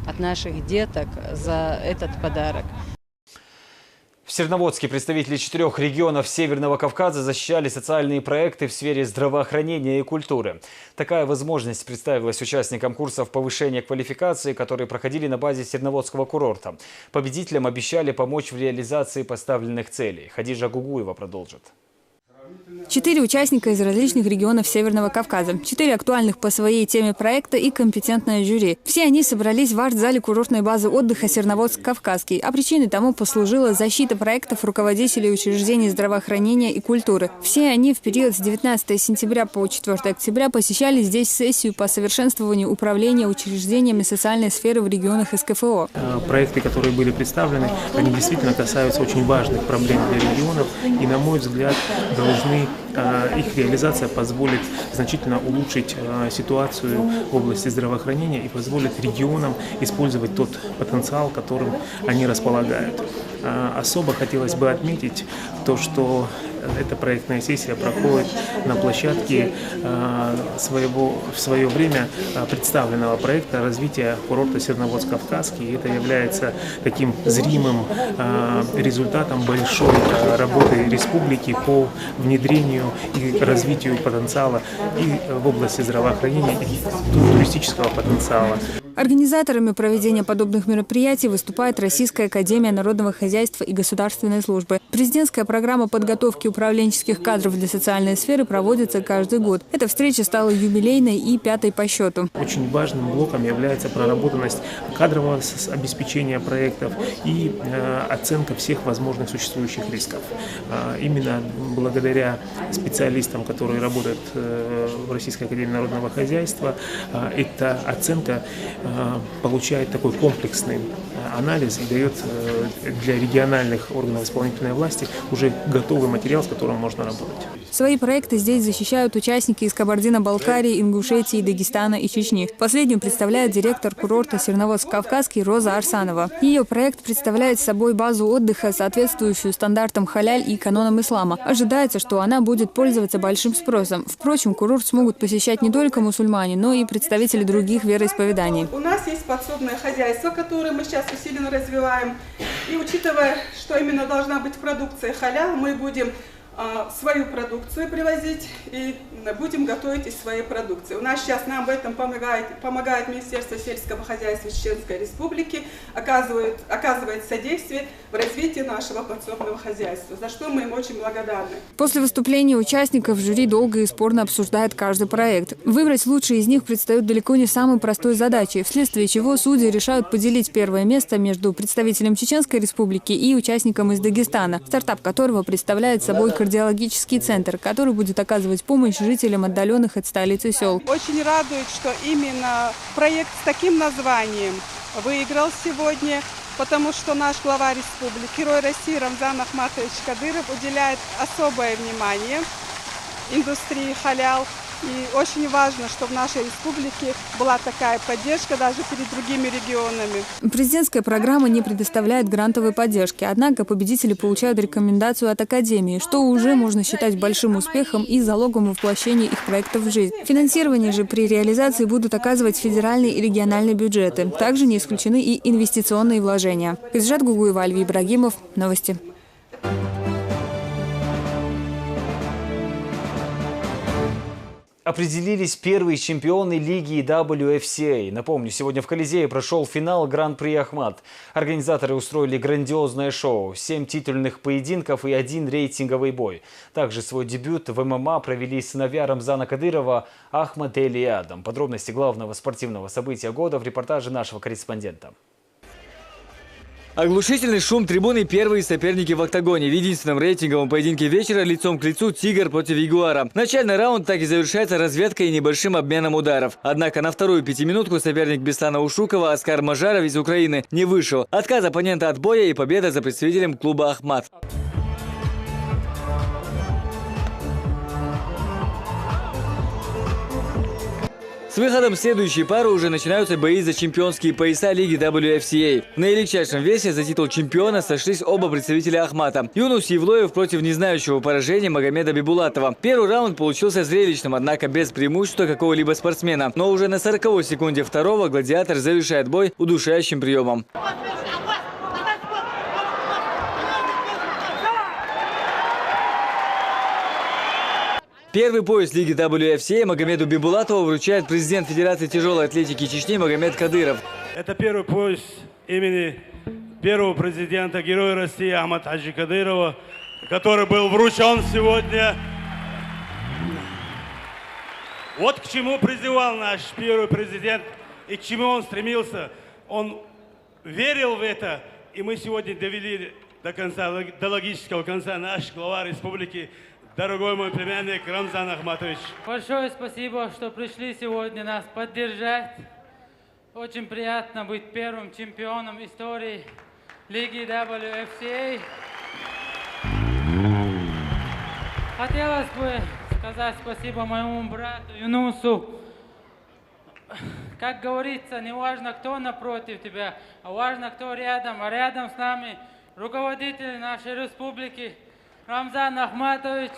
от наших деток за этот подарок. В Серноводске представители 4 регионов Северного Кавказа защищали социальные проекты в сфере здравоохранения и культуры. Такая возможность представилась участникам курсов повышения квалификации, которые проходили на базе Серноводского курорта. Победителям обещали помочь в реализации поставленных целей. Хадижа Гугуева продолжит. 4 участника из различных регионов Северного Кавказа, 4 актуальных по своей теме проекта и компетентное жюри. Все они собрались в арт-зале курортной базы отдыха Серноводск-Кавказский, а причиной тому послужила защита проектов руководителей учреждений здравоохранения и культуры. Все они в период с 19 сентября по 4 октября посещали здесь сессию по совершенствованию управления учреждениями социальной сферы в регионах СКФО. Проекты, которые были представлены, они действительно касаются очень важных проблем для регионов и, на мой взгляд, их реализация позволит значительно улучшить ситуацию в области здравоохранения и позволит регионам использовать тот потенциал, которым они располагают. Особо хотелось бы отметить то, что эта проектная сессия проходит на площадке в свое время представленного проекта развития курорта Серноводск-Кавказский. Это является таким зримым результатом большой работы республики по внедрению и развитию потенциала и в области здравоохранения, и туристического потенциала. Организаторами проведения подобных мероприятий выступает Российская академия народного хозяйства и государственной службы. Президентская программа подготовки управленческих кадров для социальной сферы проводится каждый год. Эта встреча стала юбилейной и 5-й по счету. Очень важным блоком является проработанность кадрового обеспечения проектов и оценка всех возможных существующих рисков. Именно благодаря специалистам, которые работают в Российской академии народного хозяйства, эта оценка получает такой комплексный анализ и дает для региональных органов исполнительной власти уже готовый материал, с которым можно работать. Свои проекты здесь защищают участники из Кабардино-Балкарии, Ингушетии, Дагестана и Чечни. Последнюю представляет директор курорта Серноводск-Кавказский Роза Арсанова. Ее проект представляет собой базу отдыха, соответствующую стандартам халяль и канонам ислама. Ожидается, что она будет пользоваться большим спросом. Впрочем, курорт смогут посещать не только мусульмане, но и представители других вероисповеданий. У нас есть подсобное хозяйство, которое мы сейчас усиленно развиваем. И учитывая, что именно должна быть продукция халял, мы будем свою продукцию привозить и будем готовить из своей продукции. У нас сейчас нам в этом помогает Министерство сельского хозяйства Чеченской Республики, оказывает содействие в развитии нашего подсобного хозяйства, за что мы им очень благодарны. После выступления участников жюри долго и спорно обсуждает каждый проект. Выбрать лучший из них предстоит далеко не самой простой задачей, вследствие чего судьи решают поделить первое место между представителем Чеченской Республики и участником из Дагестана, стартап которого представляет собой кардиологический центр, который будет оказывать помощь жителям отдаленных от столицы сел. Очень радует, что именно проект с таким названием выиграл сегодня, потому что наш глава республики, герой России Рамзан Ахматович Кадыров уделяет особое внимание индустрии халял. И очень важно, что в нашей республике была такая поддержка даже перед другими регионами. Президентская программа не предоставляет грантовой поддержки, однако победители получают рекомендацию от Академии, что уже можно считать большим успехом и залогом воплощения их проектов в жизнь. Финансирование же при реализации будут оказывать федеральные и региональные бюджеты. Также не исключены и инвестиционные вложения. Кызжат Гугуева, Альви Ибрагимов. Новости. Определились первые чемпионы лиги WFCA. Напомню, сегодня в Колизее прошел финал Гран-при Ахмат. Организаторы устроили грандиозное шоу. 7 титульных поединков и 1 рейтинговый бой. Также свой дебют в ММА провели сыновья Рамзана Кадырова Ахмад и Адам. Подробности главного спортивного события года в репортаже нашего корреспондента. Оглушительный шум трибуны, первые соперники в октагоне. В единственном рейтинговом поединке вечера лицом к лицу «Тигр» против «Ягуара». Начальный раунд так и завершается разведкой и небольшим обменом ударов. Однако на вторую пятиминутку соперник Беслана Ушукова Оскар Мажаров из Украины не вышел. Отказ оппонента от боя и победа за представителем клуба «Ахмат». С выходом в следующей пары уже начинаются бои за чемпионские пояса лиги WFCA. В наилегчайшем весе за титул чемпиона сошлись оба представителя Ахмата. Юнус Евлоев против незнающего поражения Магомеда Бибулатова. Первый раунд получился зрелищным, однако без преимущества какого-либо спортсмена. Но уже на 40-й секунде второго гладиатор завершает бой удушающим приемом. Первый пояс лиги WFCA Магомеду Бибулатову вручает президент Федерации тяжелой атлетики Чечни Магомед Кадыров. Это первый пояс имени первого президента, героя России Ахмата Хаджи Кадырова, который был вручен сегодня. Вот к чему призывал наш первый президент и к чему он стремился. Он верил в это, и мы сегодня довели до конца, до логического конца наш глава республики, дорогой мой племянник Рамзан Ахматович. Большое спасибо, что пришли сегодня нас поддержать. Очень приятно быть первым чемпионом истории лиги WFCA. Хотелось бы сказать спасибо моему брату Юнусу. Как говорится, не важно, кто напротив тебя, а важно, кто рядом. А рядом с нами руководитель нашей республики Рамзан Ахматович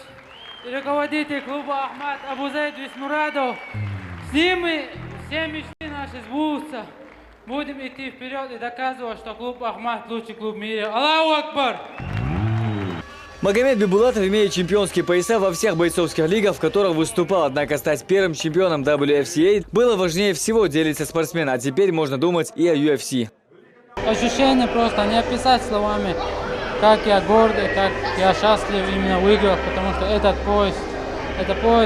и руководитель клуба Ахмат Абузайд Висмурадов. С ними все мечты наши сбудутся. Будем идти вперед и доказывать, что клуб Ахмат лучший клуб в мире. Аллаху Акбар! Магомед Бибулатов имеет чемпионские пояса во всех бойцовских лигах, в которых выступал. Однако стать первым чемпионом WFCA было важнее всего, делится спортсмен. А теперь можно думать и о UFC. Ощущение просто не описать словами. Как я гордый, как я счастлив именно выиграл, потому что этот пояс,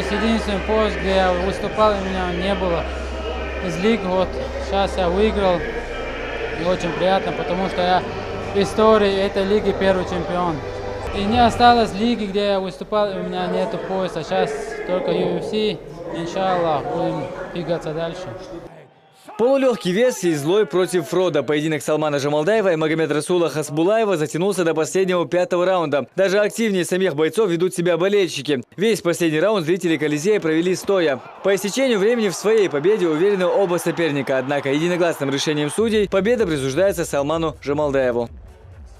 единственный пояс, где я выступал, и меня не было из лиг. Вот сейчас я выиграл, и очень приятно, потому что я в истории этой лиги первый чемпион. И не осталось лиги, где я выступал, и у меня нету пояса. Сейчас только UFC, иншаллах, будем двигаться дальше. Полулегкий вес и злой против Фрода. Поединок Салмана Жамалдаева и Магомед Расула Хасбулаева затянулся до последнего 5-го раунда. Даже активнее самих бойцов ведут себя болельщики. Весь последний раунд зрители Колизея провели стоя. По истечению времени в своей победе уверены оба соперника. Однако единогласным решением судей победа присуждается Салману Жамалдаеву.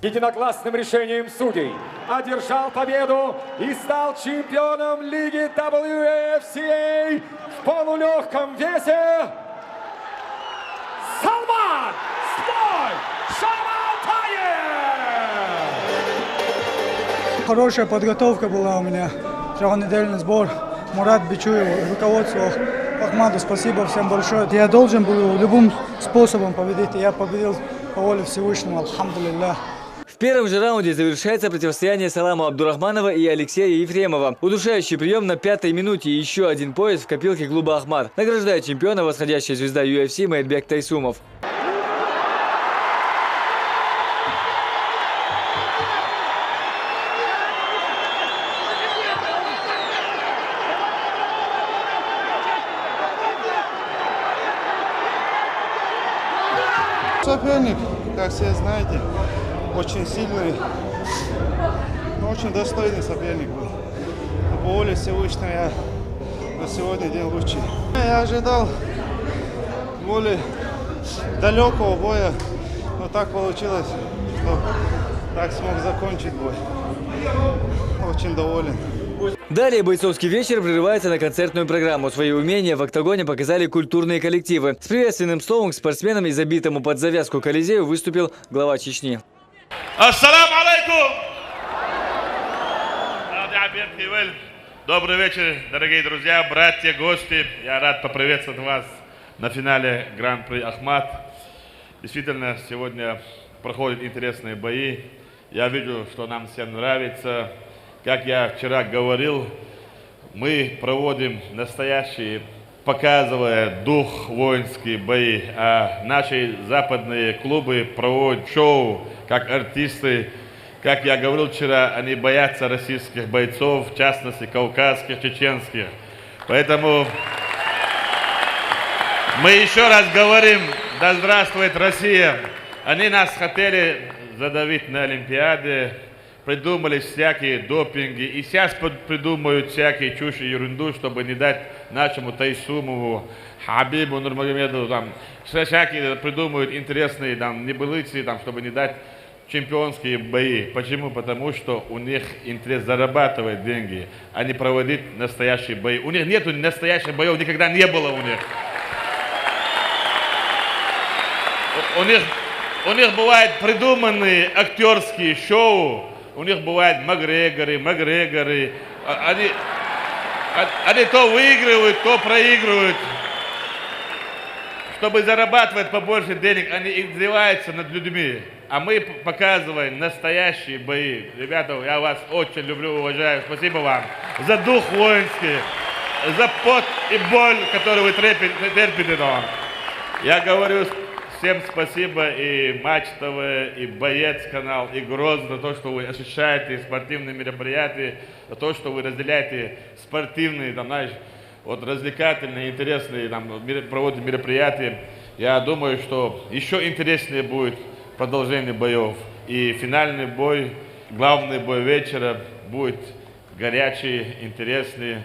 Единогласным решением судей одержал победу и стал чемпионом лиги WFCA в полулегком весе Салман Жамалдаев! Хорошая подготовка была у меня, трехнедельный сбор. Мурат Бичуев, руководство Ахмаду, спасибо всем большое. Я должен был любым способом победить, и я победил по воле Всевышнего, альхамдулиллах. В первом же раунде завершается противостояние Салама Абдурахманова и Алексея Ефремова. Удушающий прием на 5-й минуте и еще один пояс в копилке клуба Ахмат. Награждает чемпиона восходящая звезда UFC Маэтбек Тайсумов. Соперник, как все знаете, очень сильный, но очень достойный соперник был. По воле Всевышнего я но сегодня день лучший. Я ожидал более далекого боя, но так получилось, что так смог закончить бой. Очень доволен. Далее бойцовский вечер прерывается на концертную программу. Свои умения в октагоне показали культурные коллективы. С приветственным словом к спортсменам и забитому под завязку Колизею выступил глава Чечни. Ассаламу алейкум! Добрый вечер, дорогие друзья, братья, гости. Я рад поприветствовать вас на финале Гран-при Ахмат. Действительно, сегодня проходят интересные бои. Я вижу, что нам всем нравится. Как я вчера говорил, мы проводим настоящие, показывая дух воинские бои, а наши западные клубы проводят шоу, как артисты. Как я говорил вчера, они боятся российских бойцов, в частности, кавказских, чеченских. Поэтому мы еще раз говорим, да здравствует Россия. Они нас хотели задавить на Олимпиаде, придумали всякие допинги, и сейчас придумают всякие чушь и ерунду, чтобы не дать нашему Тайсумову, Хабибу Нурмагомедову, там, всякие придумают интересные там, небылицы, там, чтобы не дать чемпионские бои. Почему? Потому что у них интерес зарабатывать деньги, а не проводить настоящие бои. У них нету настоящих боев, никогда не было у них. У них бывают придуманные актерские шоу, у них бывают Макгрегоры. Они то выигрывают, то проигрывают. Чтобы зарабатывать побольше денег, они издеваются над людьми. А мы показываем настоящие бои. Ребята, я вас очень люблю, уважаю. Спасибо вам за дух воинский, за пот и боль, которую вы терпите. Я говорю всем спасибо, и Матч ТВ, и Боец канал, и Грозный, за то, что вы освещаете спортивные мероприятия, за то, что вы разделяете спортивные, там, знаешь, вот развлекательные, интересные, там, проводите мероприятия. Я думаю, что еще интереснее будет продолжение боев. И финальный бой, главный бой вечера будет горячий, интересный.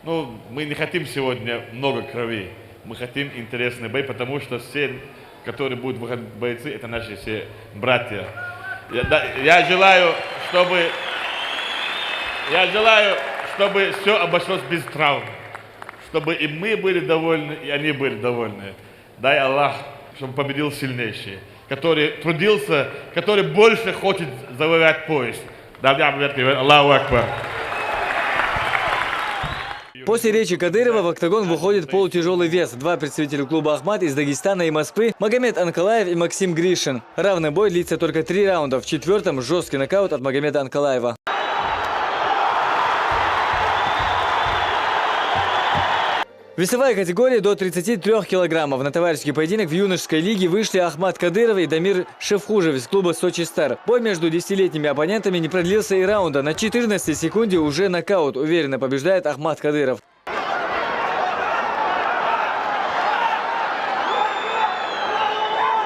Ну, мы не хотим сегодня много крови, мы хотим интересный бой, потому что все, которые будут выходить бойцы, это наши все братья. Я желаю, чтобы все обошлось без травм, чтобы и мы были довольны, и они были довольны. Дай Аллах, чтобы победил сильнейший, который трудился, который больше хочет завоевать пояс. Аллаху Акбар. После речи Кадырова в октагон выходит полутяжелый вес. Два представителя клуба «Ахмат» из Дагестана и Москвы, Магомед Анкалаев и Максим Гришин. Равный бой длится только 3 раунда. В четвертом жесткий нокаут от Магомеда Анкалаева. Весовая категория до 33 килограммов. На товарищеский поединок в юношеской лиге вышли Ахмат Кадыров и Дамир Шевхужев из клуба «Сочи Стар». Бой между 10-летними оппонентами не продлился и раунда. На 14 секунде уже нокаут. Уверенно побеждает Ахмат Кадыров.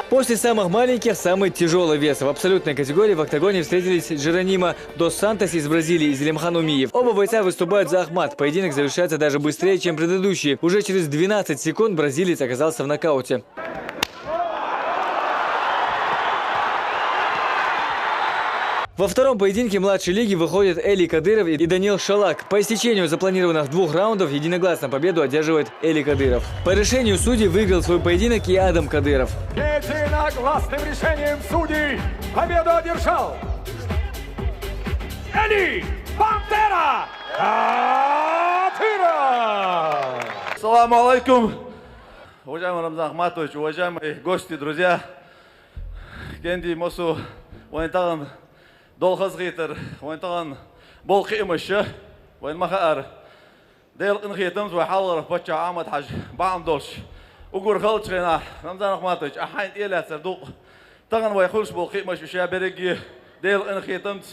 После самых маленьких самый тяжелый вес. В абсолютной категории в октагоне встретились Джеронимо дос Сантос из Бразилии и Зелимхан Умиев. Оба бойца выступают за Ахмат. Поединок завершается даже быстрее, чем предыдущий. Уже через 12 секунд бразилец оказался в нокауте. Во втором поединке младшей лиги выходят Эли Кадыров и Даниил Шалак. По истечению запланированных 2 раундов единогласно победу одерживает Эли Кадыров. По решению судей выиграл свой поединок и Адам Кадыров. Единогласным решением судей победу одержал Эли Пантера Кадыров. Ассаламу алейкум. Уважаемый Рамзан Ахматович, уважаемые гости, друзья. Кенди Мосу, Вайнтаган, Долхаз Гитер, Вайнтаган, Болхи Имаша, Вайнмахар. Дейл Инхитамс, Вайхалар, Пача Ахмад Хаж, Баам Долш. Угур Халчрина, Рамзан Ахматович, Ахайн Иля Сардук. Таган Вайхулш Болхи Имаша, Шабереги, Дейл Инхитамс,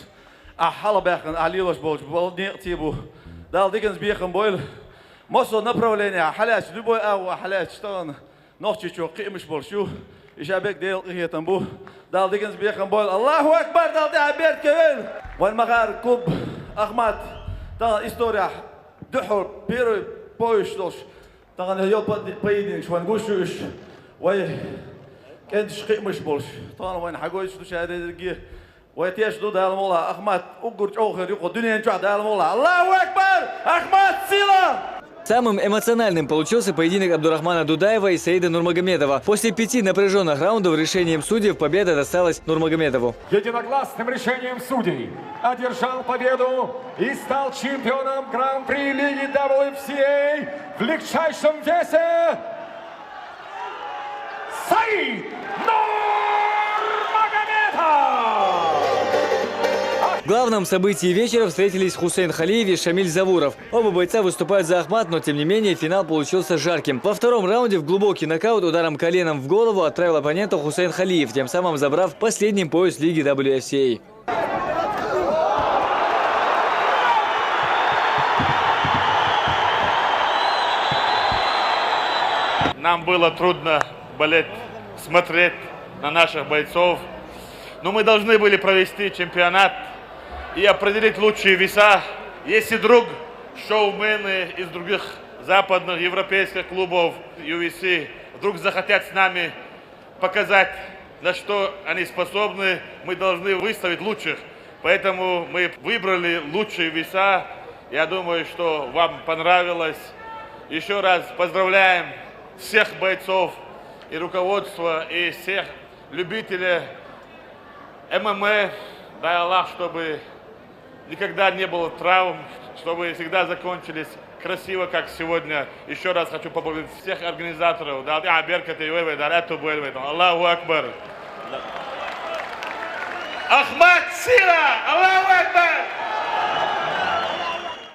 Ахала Бехан, Алилош Болш, Болни Тибу. Дал Дикенс Бехан Бойл. Мосо направление, Халяч, любой ау, Халяч, Таган, Нохчичу, Кимиш Болшу. Ишабек Дейл Инхитамбу. Дал Дикенс Бехан Бойл. Аллаху Акбар, дал Дабет Кевин. Вайнмахар, Клуб Ахмат. Таган история. Духур, Пиру, поищешь, таган ел поединок, шван гушуш, вай кендиш химыш больш, таган вайн хагойш душадерги, вай теш ду далмола, Ахмат угурч охер юко дуньян чуа далмола, Аллаху Акбар, Ахмат сила! Самым эмоциональным получился поединок Абдурахмана Дудаева и Саида Нурмагомедова. После 5 напряженных раундов решением судьев победа досталась Нурмагомедову. Единогласным решением судей одержал победу и стал чемпионом Гран-при Лиги WFCA в легчайшем весе Саид Нурмагомедов! В главном событии вечера встретились Хусейн Халиев и Шамиль Завуров. Оба бойца выступают за Ахмат, но тем не менее финал получился жарким. Во втором раунде в глубокий нокаут ударом коленом в голову отправил оппонента Хусейн Халиев, тем самым забрав последний пояс Лиги WFCA. Нам было трудно болеть, смотреть на наших бойцов, но мы должны были провести чемпионат и определить лучшие веса. Если вдруг шоумены из других западных европейских клубов UFC вдруг захотят с нами показать, на что они способны, мы должны выставить лучших. Поэтому мы выбрали лучшие веса. Я думаю, что вам понравилось. Еще раз поздравляем всех бойцов и руководства, и всех любителей ММА. Дай Аллах, чтобы никогда не было травм, чтобы всегда закончились красиво, как сегодня. Еще раз хочу поблагодарить всех организаторов. Аллаху Акбар. Ахмат сила! Аллаху Акбар!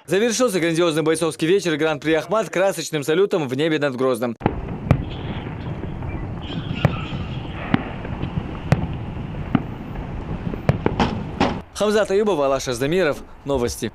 Завершился грандиозный бойцовский вечер Гран-при Ахмат красочным салютом в небе над Грозным. Хамзат Аюбов, Алаш Аздамиров. Новости.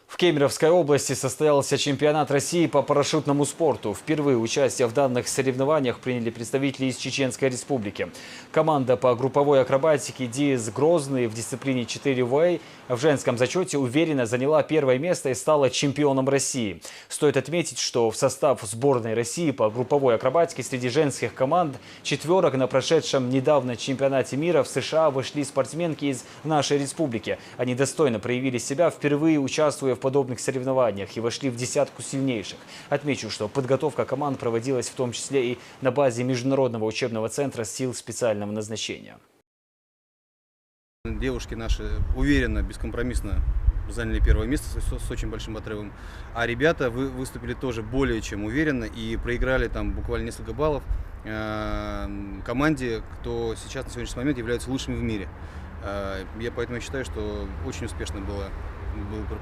В Кемеровской области состоялся чемпионат России по парашютному спорту. Впервые участие в данных соревнованиях приняли представители из Чеченской Республики. Команда по групповой акробатике ДИС Грозный в дисциплине 4 в женском зачете уверенно заняла первое место и стала чемпионом России. Стоит отметить, что в состав сборной России по групповой акробатике среди женских команд четверок на прошедшем недавно чемпионате мира в США вышли спортсменки из нашей республики. Они достойно проявили себя, впервые участвуя в подобных соревнованиях, и вошли в десятку сильнейших. Отмечу, что подготовка команд проводилась в том числе и на базе Международного учебного центра сил специального назначения. Девушки наши уверенно, бескомпромиссно заняли первое место с очень большим отрывом. А ребята выступили тоже более чем уверенно и проиграли там буквально несколько баллов команде, кто сейчас на сегодняшний момент является лучшими в мире. Я поэтому считаю, что очень успешно был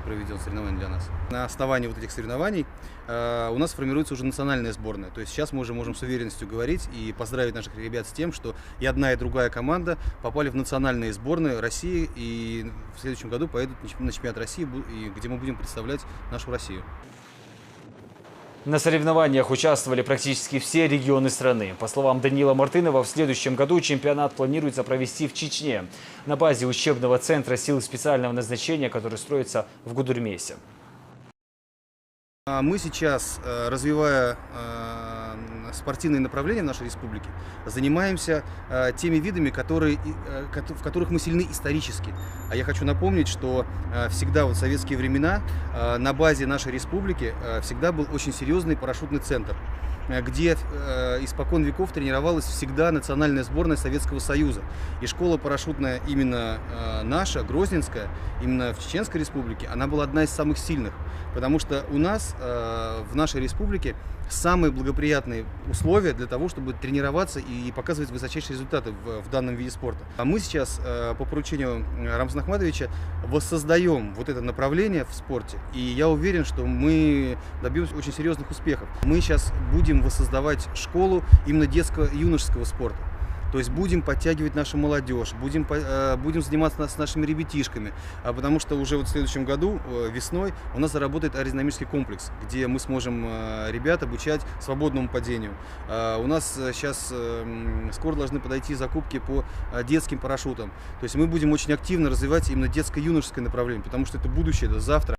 проведен соревнование для нас. На основании вот этих соревнований у нас формируется уже национальная сборная. То есть сейчас мы уже можем с уверенностью говорить и поздравить наших ребят с тем, что и одна, и другая команда попали в национальные сборные России и в следующем году поедут на чемпионат России, где мы будем представлять нашу Россию. На соревнованиях участвовали практически все регионы страны. По словам Данила Мартынова, в следующем году чемпионат планируется провести в Чечне на базе учебного центра сил специального назначения, который строится в Гудермесе. Мы сейчас, развивая спортивные направления в нашей республике, занимаемся теми видами, в которых мы сильны исторически. А я хочу напомнить, что всегда в советские времена на базе нашей республики всегда был очень серьезный парашютный центр, где испокон веков тренировалась всегда национальная сборная Советского Союза. И школа парашютная именно наша, Грозненская, именно в Чеченской Республике, она была одна из самых сильных. Потому что у нас в нашей республике самые благоприятные условия для того, чтобы тренироваться и показывать высочайшие результаты в данном виде спорта. А мы сейчас по поручению Рамзана Ахматовича воссоздаем вот это направление в спорте. И я уверен, что мы добьемся очень серьезных успехов. Мы сейчас будем воссоздавать школу именно детско-юношеского спорта. То есть будем подтягивать нашу молодежь, будем заниматься с нашими ребятишками, потому что уже вот в следующем году, весной, у нас заработает аэродинамический комплекс, где мы сможем ребят обучать свободному падению. У нас сейчас скоро должны подойти закупки по детским парашютам. То есть мы будем очень активно развивать именно детско-юношеское направление, потому что это будущее, это завтра.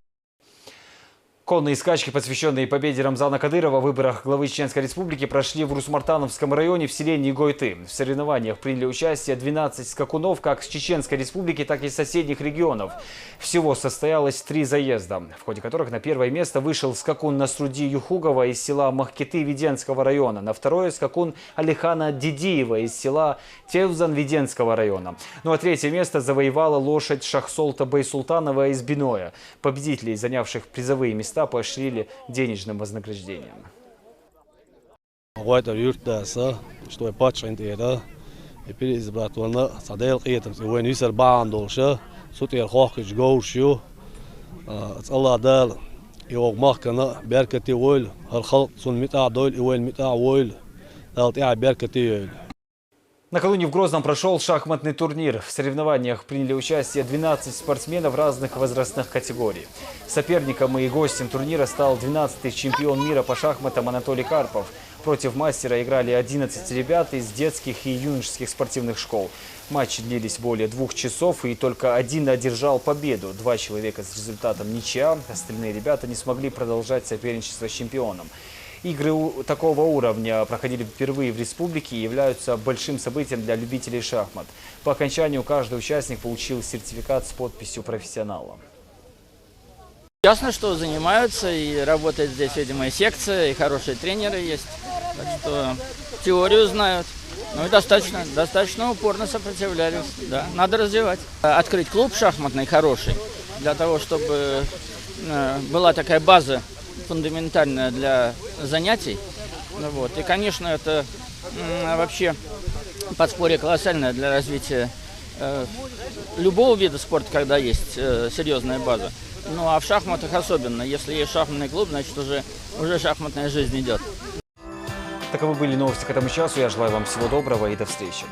Конные скачки, посвященные победе Рамзана Кадырова в выборах главы Чеченской Республики, прошли в Рус-Мартановском районе в селении Гойты. В соревнованиях приняли участие 12 скакунов как с Чеченской Республики, так и из соседних регионов. Всего состоялось 3 заезда, в ходе которых на первое место вышел скакун Насруди Юхугова из села Махкиты Веденского района, на второе скакун Алихана Дидиева из села Тевзан Веденского района. Ну а третье место завоевала лошадь Шахсолта Байсултанова из Биноя. Победителей, занявших призовые места, поощрили денежным вознаграждением. Накануне в Грозном прошел шахматный турнир. В соревнованиях приняли участие 12 спортсменов разных возрастных категорий. Соперником и гостем турнира стал 12-й чемпион мира по шахматам Анатолий Карпов. Против мастера играли 11 ребят из детских и юношеских спортивных школ. Матчи длились более 2 часов, и только один одержал победу. 2 человека с результатом ничья. Остальные ребята не смогли продолжать соперничество с чемпионом. Игры такого уровня проходили впервые в республике и являются большим событием для любителей шахмат. По окончанию каждый участник получил сертификат с подписью профессионала. Ясно, что занимаются, и работает здесь, видимо, и секция, и хорошие тренеры есть. Так что теорию знают. Ну и достаточно упорно сопротивлялись. Да, надо развивать. Открыть клуб шахматный хороший, для того, чтобы была такая база фундаментальная для занятий. Вот. И, конечно, это вообще подспорье колоссальное для развития любого вида спорта, когда есть серьезная база. Ну а в шахматах особенно. Если есть шахматный клуб, значит уже шахматная жизнь идет. Таковы были новости к этому часу. Я желаю вам всего доброго и до встречи.